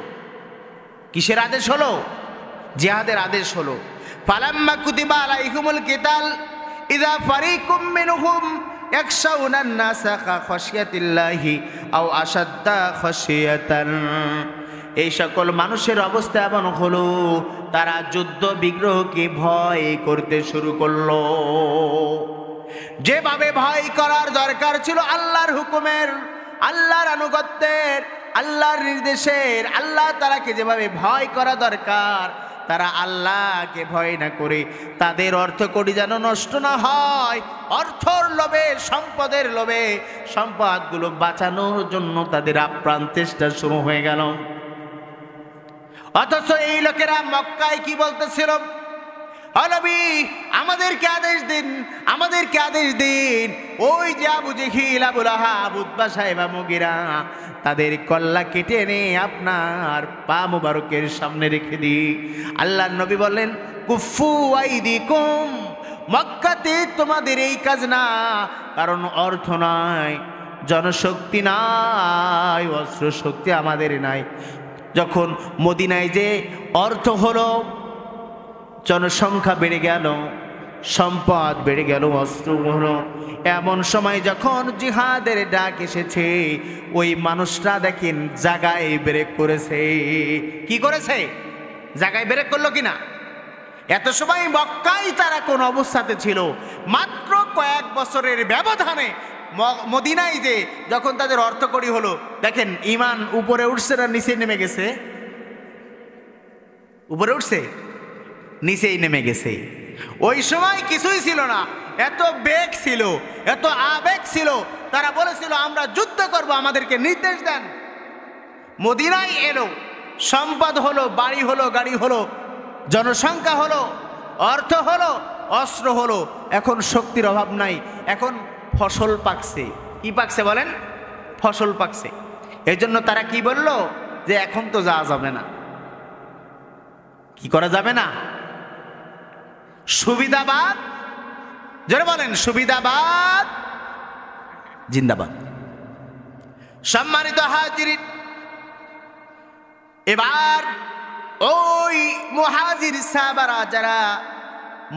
কিসের আদেশ হলো? জিহাদের আদেশ হলো। ফালাম্মা কুতিবা আলাইহিমুল কিতাল ইযা ফারিকুম মিনহুম ইয়াখশাউনান নাসা খাশিয়াতিল্লাহি আও আশাদ্দা খাশিয়াতান, এই সকল মানুষের অবস্থা এমন হলো, তারা যুদ্ধ বিগ্রহকে ভয় করতে শুরু করলো। যেভাবে ভয় করার দরকার ছিল আল্লাহর হুকুমের, আল্লাহর আনুগত্যের, আল্লাহর নির্দেশের, আল্লাহ তাআলাকে যেভাবে ভয় করা দরকার, তারা আল্লাহকে ভয় না করে তাদের অর্থকড়ি যেন নষ্ট না হয়, অর্থর লোভে, সম্পদের লোভে, সম্পদগুলো বাঁচানোর জন্য তাদের আপ্রাণ চেষ্টা শুরু হয়ে গেল। অথচ এই লোকেরা মক্কায় কি বলতেছিল? ও নবী, আমাদেরকে আদেশ দিন, আমাদেরকে আদেশ দিন। ওই যে আবু জেহিল, আবু লাহাব, উতবা সাহেবা, মুগিরা, তাদের কল্লা কেটে এনে আপনার পা মুবারকের সামনে রেখে দিই। আল্লাহর নবী বললেন, কুফু আইদিকুম মক্কাতে তোমাদের এই কাজ না, কারণ অর্থ নাই, জনশক্তি নাই, অস্ত্র শক্তি আমাদের নাই। যখন মদিনায় যে অর্থ হলো, জনসংখ্যা বেড়ে গেল, সম্পদ বেড়ে গেল, অস্ত্র হলো, এমন সময় যখন জিহাদের ডাক এসেছে, ওই মানুষরা দেখেন জায়গায় ব্রেক করেছে। কি করেছে? জায়গায় ব্রেক করলো কিনা? এত সময় মক্কায় তারা কোন অবস্থাতে ছিল, মাত্র কয়েক বছরের ব্যবধানে মদিনায় যে যখন তাদের অর্থকড়ি হলো, দেখেন ঈমান উপরে উঠছে না নিচে নেমে গেছে? উপরে উঠছে, নিচেই নেমে গেছে। ওই সময় কিছুই ছিল না, এত বেগ ছিল, এত আবেগ ছিল, তারা বলেছিল আমরা যুদ্ধ করব, আমাদেরকে নির্দেশ দেন। মদিনায় এলো, সম্পদ হলো, বাড়ি হলো, গাড়ি হলো, জনসংখ্যা হলো, অর্থ হলো, অস্ত্র হলো, এখন শক্তির অভাব নাই, এখন ফসল পাকছে। কি পাকছে বলেন? ফসল পাকছে। এই জন্য তারা কি বলল যে এখন তো যাওয়া যাবে না। কি করা যাবে না? সুবিধাবাদ, যারা বলেন সুবিধাবাদ জিন্দাবাদ। সম্মানিত হাজিরিন, এবার ওই মুহাজির সাহাবারা যারা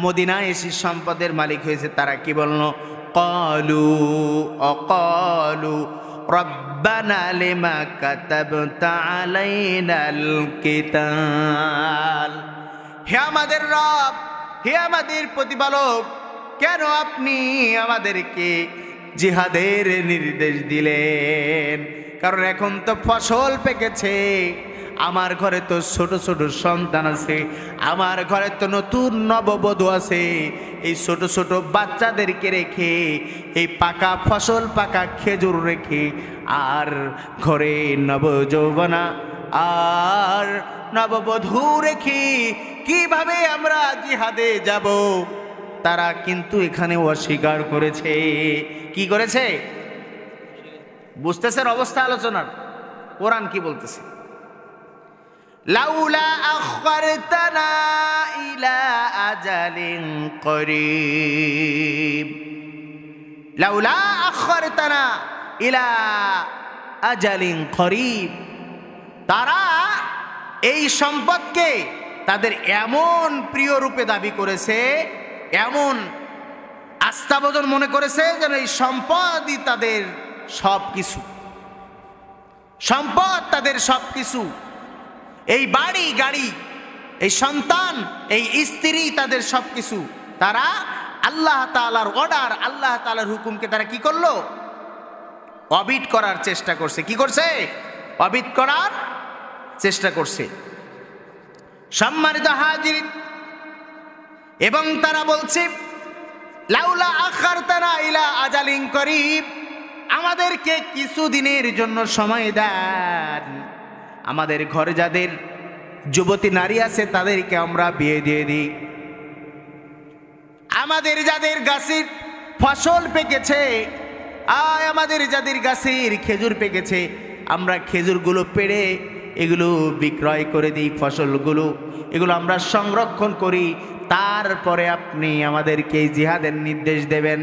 মদিনায় এসে সম্পদের মালিক হয়েছে, তারা কি বলল? ক্বালু আকালু রব্বানা লিমা কাতাবতা আলাইনাল কিতাল। হে আমাদের রব, হে আমাদের প্রতিপালক, কেন আপনি আমাদেরকে জিহাদের নির্দেশ দিলেন? কারণ এখন তো ফসল পেকেছে, আমার ঘরে তো ছোট ছোট সন্তান আছে, আমার ঘরে তো নতুন নববধূ আছে, এই ছোট ছোট বাচ্চাদেরকে রেখে, এই পাকা ফসল, পাকা খেজুর রেখে, আর ঘরে নবযৌবনা আর নববধূ রেখে কিভাবে আমরা জিহাদে যাব? তারা কিন্তু এখানে অস্বীকার করেছে। কি করেছে? বুঝতেছেন অবস্থা আলোচনার? কোরআন কি বলতেছে? লাউলা আখরতানা ইলা আজালিন করিব, লাউলা আখরতানা ইলা আজালিন করিব। তারা এই সম্পদকে তাদের এমন প্রিয় রূপে দাবি করেছে, এমন আস্থাবোধন মনে করেছে যেন এই সম্পদই তাদের সব কিছু, সম্পদ তাদের সব কিছু, এই বাড়ি গাড়ি, এই সন্তান, এই স্ত্রী তাদের সব কিছু। তারা আল্লাহ তাআলার অর্ডার, আল্লাহ তাআলার হুকুমকে তারা কি করলো? অবিট করার চেষ্টা করছে। কি করছে? অবিট করার চেষ্টা করছে। সম্মানিত হাজিরিন, এবং তারা বলছে লাউলা আখারতানা ইলা আজালিন করিব, আমাদেরকে কিছুদিনের জন্য সময় দেন, আমাদের ঘরে যাদের যুবতী নারী আছে তাদেরকে আমরা বিয়ে দিয়ে দিই, আমাদের যাদের গাছের ফসল পেকেছে, আমাদের যাদের গাছের খেজুর পেকেছে, আমরা খেজুরগুলো পেড়ে এগুলো বিক্রয় করে দিই, ফসলগুলো এগুলো আমরা সংরক্ষণ করি, তারপরে আপনি আমাদেরকে জিহাদের নির্দেশ দেবেন।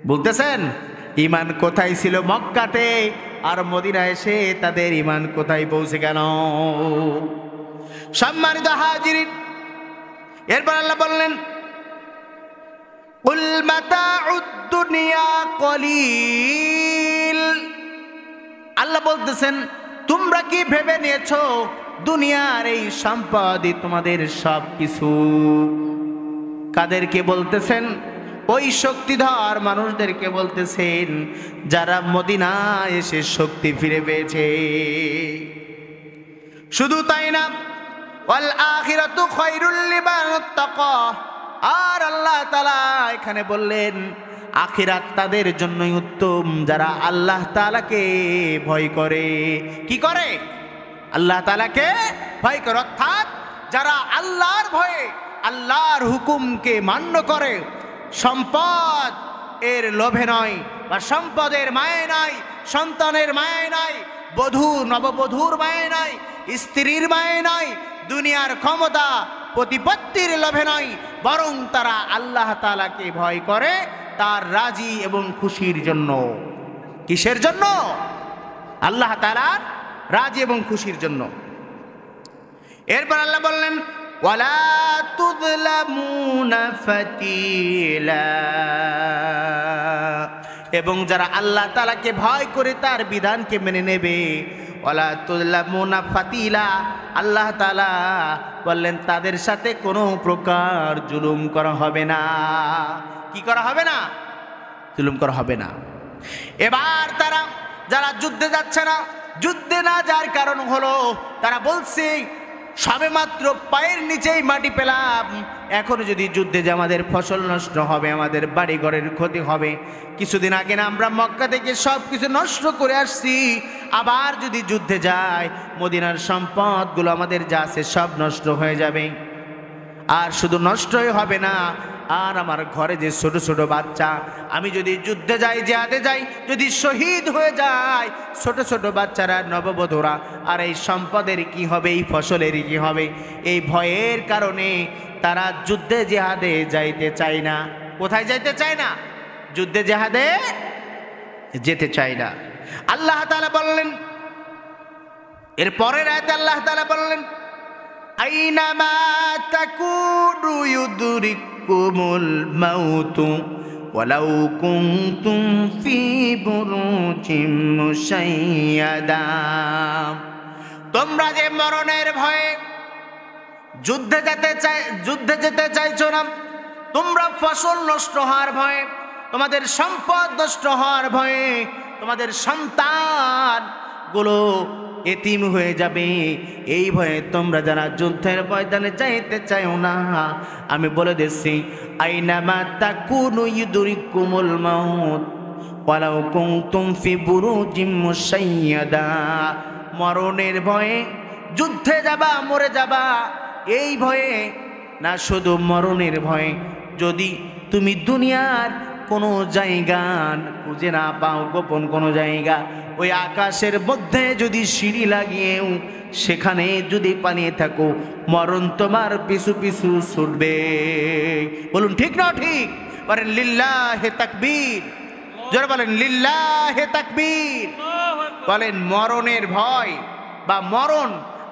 বলতেছেন ঈমান কোথায় ছিল মক্কাতে, আর মদিনা এসে তাদের ঈমান কোথায় পৌঁছে গেল? সম্মানিত হাজিরিন, এরপর আল্লাহ বললেন কুল মাতাউদ দুনিয়া কলিল। আল্লাহ বলতেছেন তোমরা কি ভেবে নিয়েছো দুনিয়ার এই সম্পদই তোমাদের সব কিছু? কাদেরকে বলতেছেন? ওই শক্তিধর মানুষদেরকে বলতেছেন যারা মদিনায় এসে শক্তি ফিরে পেয়েছে। শুধু তাই না, ওয়াল আখিরাতু খায়রুল লিমান তাকা, আর আল্লাহ তাআলা এখানে বললেন আখিরাত তাদের জন্যই উত্তম যারা আল্লাহ তাআলাকে ভয় করে। কি করে? আল্লাহ তাআলাকে ভয় করে, অর্থাৎ যারা আল্লাহর ভয়ে আল্লাহর হুকুমকে মান্য করে, সম্পদ এর লোভে নয়, বা সম্পদের মায়ে নাই, সন্তানের মায়ে নাই, বধূ নববধূর মায়ে নাই, স্ত্রীর মায়ে নাই, দুনিয়ার ক্ষমতা প্রতিপত্তির লোভে নয়, বরং তারা আল্লাহ তাআলাকে ভয় করে তার রাজি এবং খুশির জন্য। কিসের জন্য? আল্লাহ তাআলার রাজি এবং খুশির জন্য। এরপর আল্লাহ বললেন ওয়ালা তুযলামুনা ফাতিলা, এবং যারা আল্লাহ তাআলাকে ভয় করে তার বিধানকে মেনে নেবে, ওয়ালা তুযলামুনা ফাতিলা, আল্লাহ তাআলা বললেন তাদের সাথে কোনো প্রকার জুলুম করা হবে না। কি করা হবে না? জুলুম করা হবে না। এবার তারা যারা যুদ্ধে যাচ্ছে না, যুদ্ধে না যাওয়ার কারণ হলো তারা বলছে সবেমাত্র পায়ের নিচেই মাটি পেলাম, এখনো যদি যুদ্ধে যে আমাদের ফসল নষ্ট হবে, আমাদের বাড়ি ঘরের ক্ষতি হবে। কিছুদিন আগে না আমরা মক্কা থেকে সব কিছু নষ্ট করে আসছি, আবার যদি যুদ্ধে যায় মদিনার সম্পদগুলো আমাদের যা আছে সব নষ্ট হয়ে যাবে। আর শুধু নষ্টই হবে না, আর আমার ঘরে যে ছোট ছোট বাচ্চা, আমি যদি যুদ্ধে যাই, জিহাদে যাই, যদি শহীদ হয়ে যায়, ছোট ছোট বাচ্চারা, নববধূরা, আর এই সম্পদের কি হবে, এই ফসলের কি হবে? এই ভয়ের কারণে তারা যুদ্ধে জিহাদে যাইতে চায় না। কোথায় যাইতে চায় না? যুদ্ধে জিহাদে যেতে চায় না। আল্লাহ তাআলা বললেন, এর পরের আয়াতে আল্লাহ তাআলা বললেন আইনামা তাকুনু ইউদরিকুমুল মাউতু ওয়ালাউ কুনতুম ফি বুরুজিম মুশাইয়াদা। তোমরা যে মরণের ভয়ে যুদ্ধে যেতে চাইছো না, তোমরা ফসল নষ্ট হওয়ার ভয়ে, তোমাদের সম্পদ নষ্ট হওয়ার ভয়ে, তোমাদের সন্তানগুলো এতিম হয়ে যাবে, এই ভয়ে তোমরা যারা যুদ্ধের ময়দানে যাইতে চাও না, আমি বলে দিচ্ছি আইনামা তাকুনু ইউদরিকুমুল মাউত ওয়ালাউ কুনতুম ফি বুরুজিম মুশাইয়াদা। মরণের ভয়ে যুদ্ধে যাবা, মরে যাবা, এই ভয়ে না, শুধু মরণের ভয়ে যদি তুমি দুনিয়ার কোনো জায়গা খুঁজে না পাও, গোপন কোনো জায়গা, ওই আকাশের মধ্যে যদি সিঁড়ি লাগিয়েও সেখানে যদি পালিয়ে থাকো, মরণ তোমার পিছু পিছু ছুটবে। বলুন ঠিক না ঠিক? বলেন লিল্লাহে তাকবীর, জোরে বলেন লিল্লাহে তাকবীর। বলেন মরণের ভয় বা মরণ,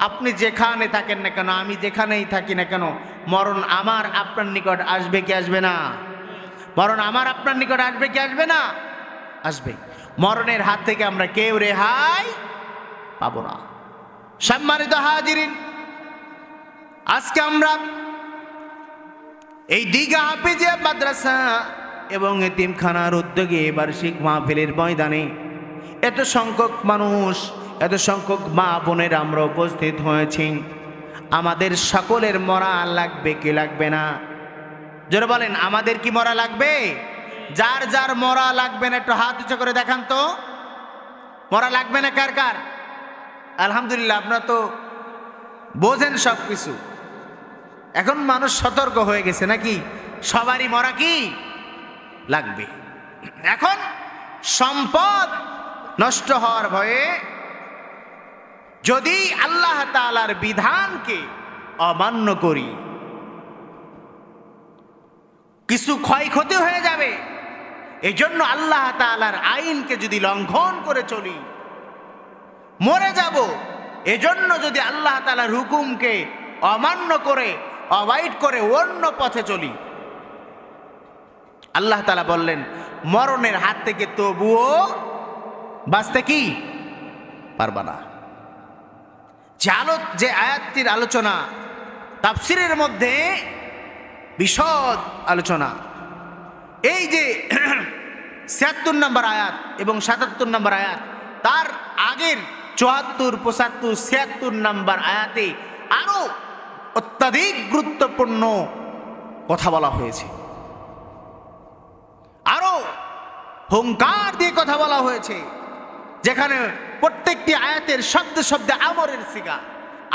আপনি যেখানে থাকেন না কেন, আমি যেখানেই থাকি না কেন, মরণ আমার আপনার নিকট আসবে কি আসবে না? মরণ আমার আপনার নিকট আসবে কি আসবে না? আসবে। মরণের হাত থেকে আমরা কেউ রেহাই পাবো না। সম্মানিত হাজিরিন, আজকে আমরা এই দিঘা হাফিজিয়া মাদ্রাসা এবং এতিমখানার উদ্যোগে বার্ষিক মাহফিলের ময়দানে এত সংখ্যক মানুষ, এত সংখ্যক মা বোনের আমরা উপস্থিত হয়েছি। আমাদের সকলের মরা লাগবে কি লাগবে না? জোরে বলেন, আমাদের কি মরা লাগবে? যার যার মরা লাগবে না একটু হাত উঁচু করে দেখান তো। মরা লাগবে না কার কার? আলহামদুলিল্লাহ, আপনারা তো বোঝেন সব কিছু। এখন মানুষ সতর্ক হয়ে গেছে নাকি? সবারই মরা কি লাগবে। এখন সম্পদ নষ্ট হওয়ার ভয়ে যদি আল্লাহ তাআলার বিধানকে অমান্য করি, কিছু ক্ষয়ক্ষতি হয়ে যাবে। এজন্য আল্লাহ তাআলার আইনকে যদি লঙ্ঘন করে চলি, মরে যাব। এজন্য যদি আল্লাহ তাআলার হুকুমকে অমান্য করে, অবাইড করে অন্য পথে চলি, আল্লাহ তাআলা বললেন মরণের হাত থেকে তবুও বাঁচতে কি পারবা না। যে আয়াতটির আলোচনা তাফসিরের মধ্যে বিশদ আলোচনা, এই যে ৭৬ নম্বর আয়াত এবং ৭৭ নম্বর আয়াত, তার আগের ৭৪, ৭৫, ৭৬ নম্বর আয়াতে আরো অত্যাধিক গুরুত্বপূর্ণ কথা বলা হয়েছে, আরো হুঙ্কার দিয়ে কথা বলা হয়েছে, যেখানে প্রত্যেকটি আয়াতের শব্দে শব্দে আমরের সিগা।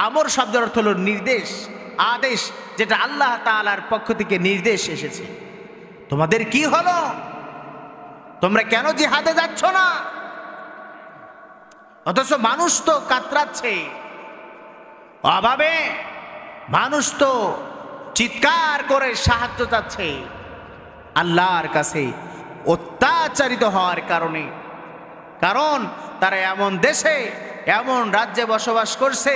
আমর শব্দের অর্থ হলো নির্দেশ, আদেশ, যেটা আল্লাহ তাআলার পক্ষ থেকে নির্দেশ এসেছে। তোমাদের কি হলো? তোমরা কেন জিহাদে যাচ্ছ না? অথচ মানুষ তো কাতরাচ্ছে অভাবে, মানুষ তো চিৎকার করে সাহায্য চাচ্ছে আল্লাহর কাছে অত্যাচারিত হওয়ার কারণে। কারণ তারা এমন দেশে এমন রাজ্যে বসবাস করছে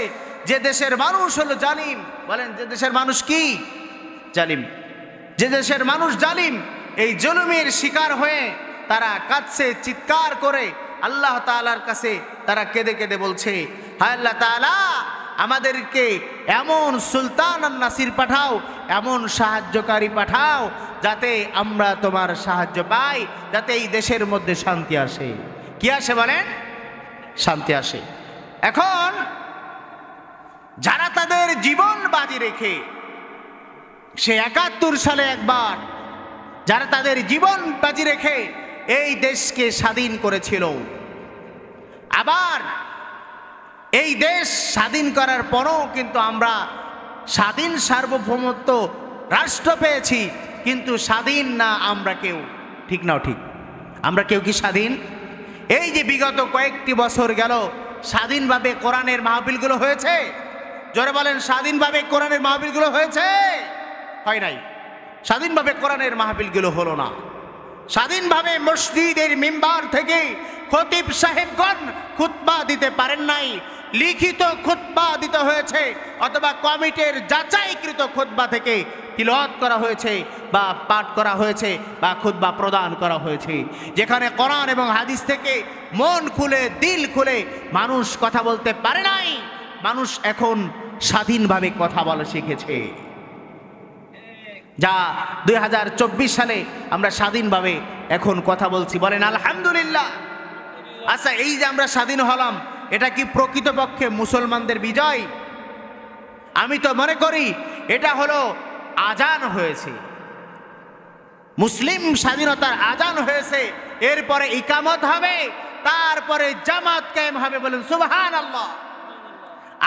যে দেশের মানুষ হলো জালিম। বলেন, যে দেশের মানুষ কি? জালিম। যে দেশের মানুষ জালিম, এই জুলুমের শিকার হয়ে তারা কাঁদছে, চিৎকার করে আল্লাহ তাআলার কাছে তারা কেঁদে কেঁদে বলছে, হায় আল্লাহ তাআলা, আমাদেরকে এমন সুলতান আর নাসির পাঠাও, এমন সাহায্যকারী পাঠাও, যাতে আমরা তোমার সাহায্য পাই, যাতে এই দেশের মধ্যে শান্তি আসে। কি আসে বলেন? শান্তি আসে। এখন যারা তাদের জীবন বাজি রেখে, সে ৭১ সালে একবার যারা তাদের জীবন বাজি রেখে এই দেশকে স্বাধীন করেছিল, আবার এই দেশ স্বাধীন করার পরও কিন্তু আমরা স্বাধীন সার্বভৌমত্ব রাষ্ট্র পেয়েছি, কিন্তু স্বাধীন না আমরা কেউ। ঠিক নাও ঠিক? আমরা কেউ কি স্বাধীন? এই যে বিগত কয়েকটি বছর গেল, স্বাধীনভাবে কোরআনের মাহফিলগুলো হয়েছে? জোরে বলেন, স্বাধীনভাবে কোরআনের মাহফিলগুলো হয়েছে? হয় নাই। স্বাধীনভাবে কোরআনের মাহফিলগুলো হলো না। স্বাধীনভাবে মসজিদের মিম্বার থেকে খতিব সাহেবগণ খুতবা দিতে পারেন নাই, লিখিত খুতবা দিতে হয়েছে, অথবা কমিটির যাচাইকৃত খুতবা থেকে তিলাওয়াত করা হয়েছে বা পাঠ করা হয়েছে বা খুতবা প্রদান করা হয়েছে, যেখানে কোরআন এবং হাদিস থেকে মন খুলে দিল খুলে মানুষ কথা বলতে পারে নাই। মানুষ এখন স্বাধীনভাবে কথা বলা শিখেছে, যা ২০২৪ সালে আমরা স্বাধীনভাবে এখন কথা বলছি। বলেন আলহামদুলিল্লাহ। আচ্ছা, এই যে আমরা স্বাধীন হলাম, এটা কি প্রকৃতপক্ষে মুসলমানদের বিজয়? আমি তো মনে করি এটা হলো আজান হয়েছে, মুসলিম স্বাধীনতার আজান হয়েছে, এরপরে ইকামত হবে, তারপরে জামাত কায়েম হবে। বলেন সুবহানাল্লাহ।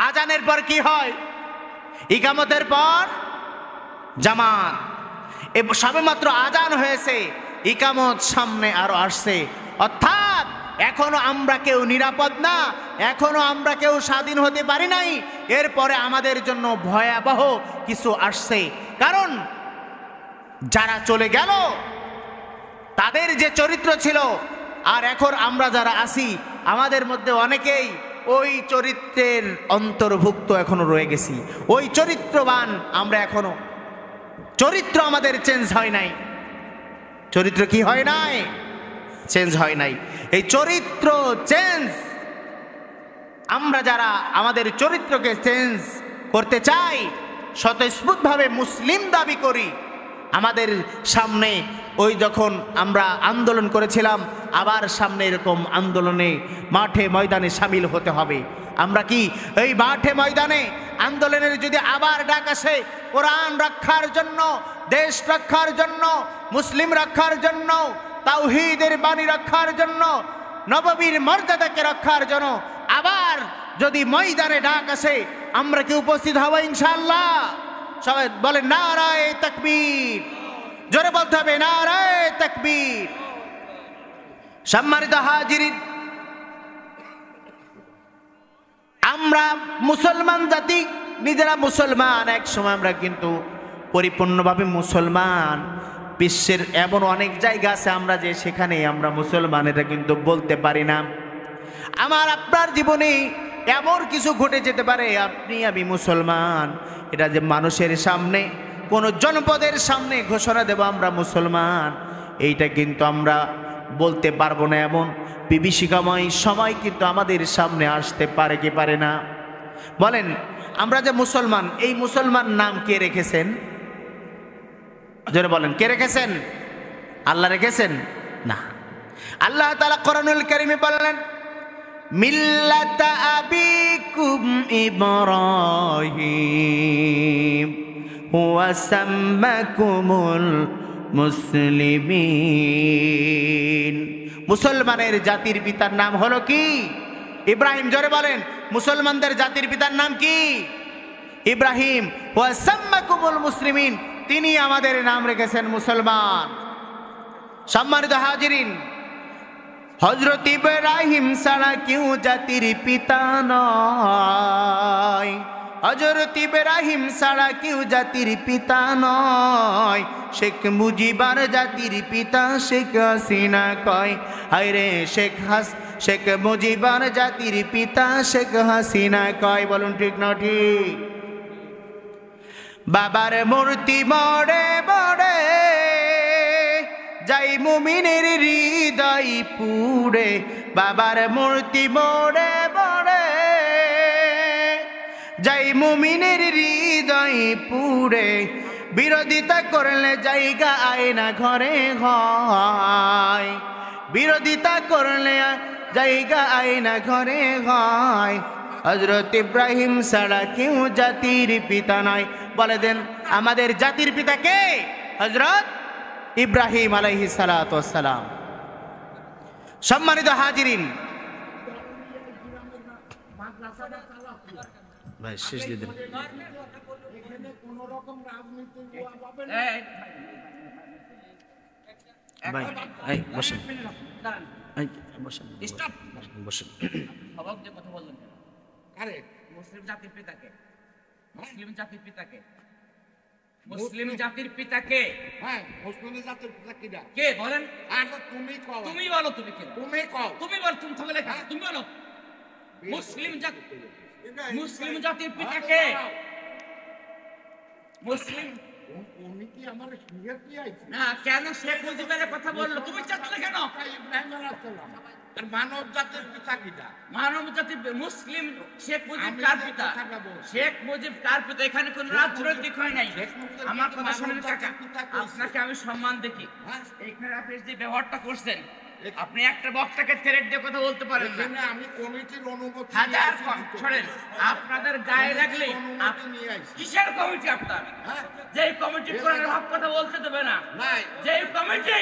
আজানের পর কি হয়? ইকামতের পর জামাত। সবেমাত্র আজান হয়েছে, ইকামত সামনে আরো আসছে। অর্থাৎ এখনো আমরা কেউ নিরাপদ না, এখনো আমরা কেউ স্বাধীন হতে পারি নাই। এরপরে আমাদের জন্য ভয়াবহ কিছু আসছে। কারণ যারা চলে গেল তাদের যে চরিত্র ছিল, আর এখন আমরা যারা আছি আমাদের মধ্যে অনেকেই ওই চরিত্রের অন্তর্ভুক্ত এখনো রয়ে গেছি। ওই চরিত্রবান আমরা এখনো। চরিত্র আমাদের চেঞ্জ হয় নাই। চরিত্র কি হয় নাই? চেঞ্জ হয় নাই। এই চরিত্র চেঞ্জ, আমরা যারা আমাদের চরিত্রকে চেঞ্জ করতে চাই, স্বতঃস্ফূর্তভাবে মুসলিম দাবি করি, আমাদের সামনে ওই যখন আমরা আন্দোলন করেছিলাম, আবার সামনে এরকম আন্দোলনে মাঠে ময়দানে সামিল হতে হবে। আমরা কি এই মাঠে ময়দানে আন্দোলনের যদি আবার ডাক আসে, কোরআন রক্ষার জন্য, দেশ রক্ষার জন্য, মুসলিম রক্ষার জন্য, তাওহীদের বাণী রক্ষার জন্য, নববীর মর্যাদাকে রক্ষার জন্য আবার যদি ময়দানে ডাক আসে, আমরা কি উপস্থিত হব ইনশাআল্লাহ? সবাই বলেন নারায়ে তাকবীর। জোরে বলতে হবে নারায়ে তাকবীর। সম্মানিত হাজিরিন, আমরা মুসলমান জাতি, নিজেরা মুসলমান, এক সময় আমরা কিন্তু পরিপূর্ণভাবে মুসলমান। বিশ্বের এমন অনেক জায়গা আছে আমরা যে সেখানে আমরা মুসলমান, এটা কিন্তু বলতে পারি না। আমার আপনার জীবনে এমন কিছু ঘটে যেতে পারে, আপনি আমি মুসলমান, এটা যে মানুষের সামনে, কোন জনপদের সামনে ঘোষণা দেব আমরা মুসলমান, এইটা কিন্তু আমরা বলতে পারবো না। এমন বিভীষিকাময় সময় কিন্তু আমাদের সামনে আসতে পারে কি পারে না? বলেন, আমরা যে মুসলমান, এই মুসলমান নাম কে রেখেছেন? জোরে বলেন, কে রেখেছেন? আল্লাহ রেখেছেন? না। আল্লাহ তাআলা কোরআনুল কারীমে বললেন, মিল্লাতা আবিকুম ইব্রাহিম হুয়া সাম্মাকুমুল মুসলিমিন। মুসলমানের জাতির পিতার নাম হলো কি? ইব্রাহিম। জোরে বলেন, মুসলমানদের জাতির পিতার নাম কি? ইব্রাহিম। হুয়া সাম্মাকুমুল মুসলিমিন, তিনি আমাদের নাম রেখেছেন মুসলমান। সম্মানিত হাজিরিন, হযরত ইব্রাহিম ছাড়া কেউ জাতির পিতা নয়। হযরত ইব্রাহিম ছাড়া কেউ জাতির পিতা নয়, শেখ মুজিবার জাতির পিতা শেখ হাসিনা কয়। হায়রে শেখ মুজিবার জাতির পিতা শেখ হাসিনা কয়। বলুন ঠিক না ঠিক? বাবার মূর্তি মরে মরে যাই মুমিনের হৃদয় পুড়ে, বাবার মূর্তি মরে মরে যাই মুমিনের হৃদয় পুড়ে, বিরোধিতা করলে জায়গা আয়না ঘরে হয়, বিরোধিতা করলে জায়গা আয়না ঘরে হয়। হযরত ইব্রাহিম ছাড়া কেউ জাতির পিতা নয়। বলে দেন আমাদের জাতির পিতা কে? হযরত ইব্রাহিম আলাইহিস সালাতু ওয়াস সালাম। সম্মানিত হাজিরিন, ভাই শেষ দিয়ে দেন। এখানে কোনো রকম রাজনীতি হওয়া যাবে না। ভাই এই বসেন, এই বসেন, স্টপ, বসেন। সবাক যে কথা বললেন আরে মুসলিম জাতির পিতাকে, মুসলিম জাতির পিতাকে, মুসলিম জাতির পিতাকে হ্যাঁ, মুসলিম জাতির পিতা কিরা? কে বলেন? আচ্ছা তুমি কও। তুমি বলো, তুমি কে? তুমি কও। তুমি বল, তুমি থামলে লেখা, তুমি বলো। মুসলিম জাতি, মুসলিম জাতির পিতাকে, মুসলিম উনি কি আমার সঙ্গে কি আইছে? না কেন শেখ মুজিবের কথা বললো? তুমি চাচ্ছিলে কেন? ইব্রাহিম আলাইহিস সালাম। আর মানব জাতির পিতা কিরা? মানব জাতি মুসলিম। শেখ মুজিব আমি কার যে পিতা? কথাটা বলছি। শেখ মুজিব কার পিতা? এখানে কোন রাজনৈতিক হয় নাই। শেখ মুজিব আমার কথা শুনেন মানব কাকা, জাতির পিতা কইছে। আপনাকে আমি সম্মান দেখি। হ্যাঁ? এখানে আপনি যে ব্যবহারটা করছেন, আপনি একটা বক্তাকে থ্রেট দিয়ে কথা বলতে পারেন না। এখানে আমি কমিটির অনুমতি হাজার নিয়ে আইছি। শোনেন, আপনাদের গায়ে লাগলে অনুমতি নিয়ে আইছি। কিসের কমিটি আপনার? হ্যাঁ? যেই কমিটি কোরআনের হক কথা বলতে দেবে না, নাই। যেই কমিটি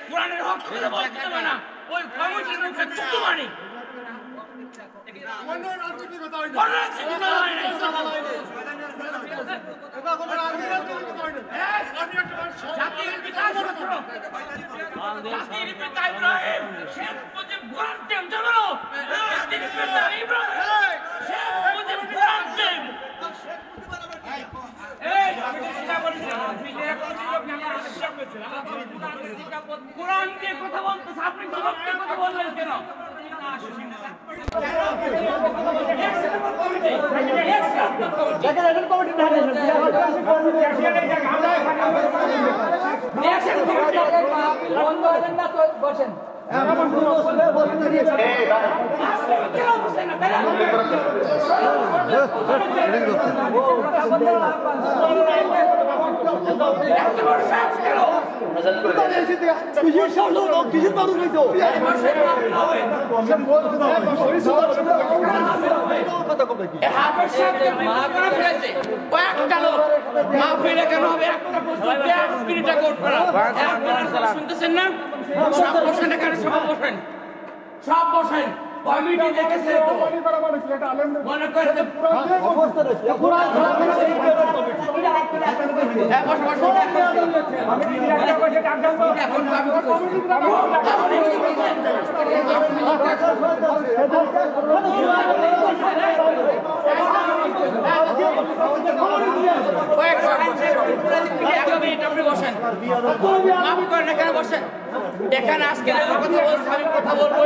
কোরআনের হক কথা বলতে দেবে না, ওই কমিটির মুখে থুতু মারি। কোনো রাজনীতি কথা হইছে। কোন রাজনীতি করা হয় নাই। জাতির পিতা শোনো, জাতির পিতা ইব্রাহিম, শেখ মুজিব কোরআন টিম জানো? জাতির পিতা ইব্রাহিম, শেখ মুজিব কোরআন টিম। এই আমি তো সেটা বলেছি, আপনি যে কোরআন দিয়ে কথা বলতেছে, আপনি কোরআন দিয়ে কথা বললেন কেন? শুনতেছেন না? সব বসেন, এখানে সব বসেন, সব বসেন। কমিটি দেখেছে তো, মনে করে এখানে আজকে কথা বলছি, আমি কথা বলবো,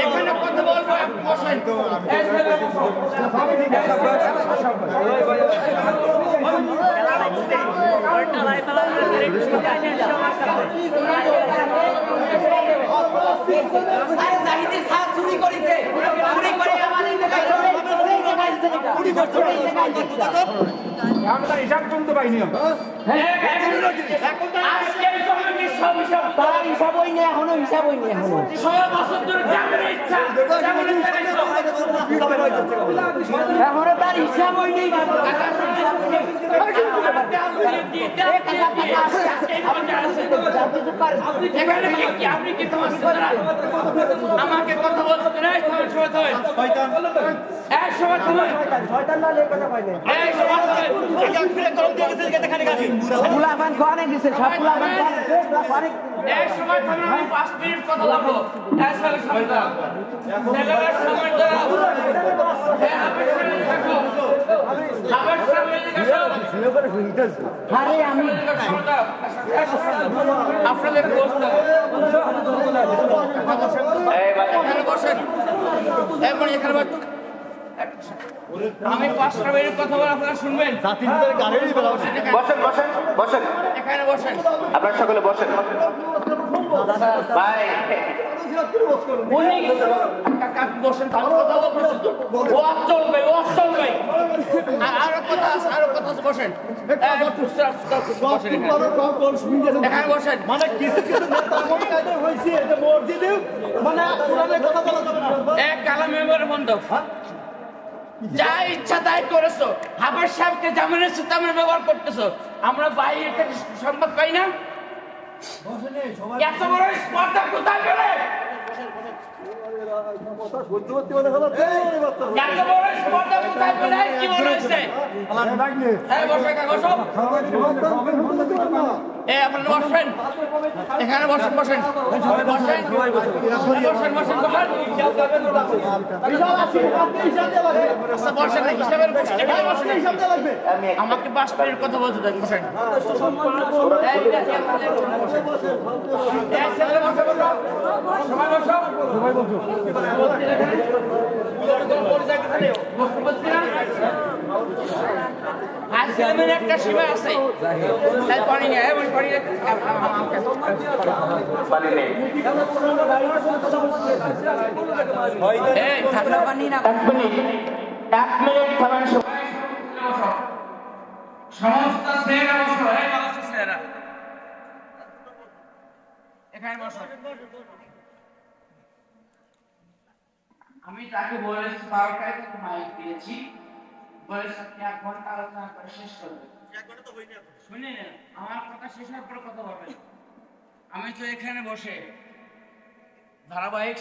এখানে কথা বলবো, বসেন। হিসাব শুনতে পাইনি হিসাব হয়নি এখনো, হিসাব হয়নি এখনো। 6 বছর ধরে যেমন ইচ্ছা এখনো তার হিসাব হয়নি। আপনি কি আমাকে কথা বলতে নাই? পুলাপান কোয়ানে গেছে, সব পুলাপান কোয়ানে এক সময় থাকলে আমি 5 মিনিট কথা বলবো। সময় দাও, সময় দাও। খাবার সামনে দিকে আসো। আরে আমি আপনাদের বসতে এখানে বসেন এখানে বসেন। আমি পাঁচটা বেরিয়ে কথা বলে আপনারা শুনবেন। বসেন বসেন বসেন, এখানে বসেন। আপনারা সকলে বসেন। ভাই উনি কাকা বসেন, তাহলে কথা বলছেন তো। ওয়াজ চলবে, ওয়াজ চলবে। আরো কথা আছে, আরো কথা আছে, বসেন। বসেন এখানে। এখানে বসেন। মানে কিছু কিছু নেতা মনে কায়দা হইছে যে মসজিদে মানে কোরআনের কথা বলা যাবে না। এক কালা মেম্বার বন্ধ। যা ইচ্ছা তাই করেছো। হাফেজ সাহেবকে জামিনের সাথে আমরা ব্যবহার করতেছো। আমরা বাইরে থেকে সংবাদ পাই না। এত বড় স্পর্ধা কোথায় পেলে? এত বড় স্পর্ধা কোথায় পেলে? কি মনে হচ্ছে? হ্যাঁ, বসে বসো। আপনারা বসেন, এখানে বসেন, বসেন বসেন বসেন বসেন বসেন। আচ্ছা বসেন, হিসাবের আমাকে 5 মিনিট কথা বলতে দেন। বসেন। একটা সীমা আছে, তাই পানি নেই। পানি ঠান্ডা পানি না। 1 মিনিট খাবার সমস্ত ছেলেরা বসো। ছেলেরা এখানে বসো। আমি তাকে বলেছি 12টায় মাইক দিয়েছি, বলেছি আপনি 1 ঘন্টা আলোচনা করে শেষ করবেন। শুনে নেন, আমার কথা শেষ হওয়ার পরে কথা বলবেন। আমি তো এখানে বসে ধারাবাহিক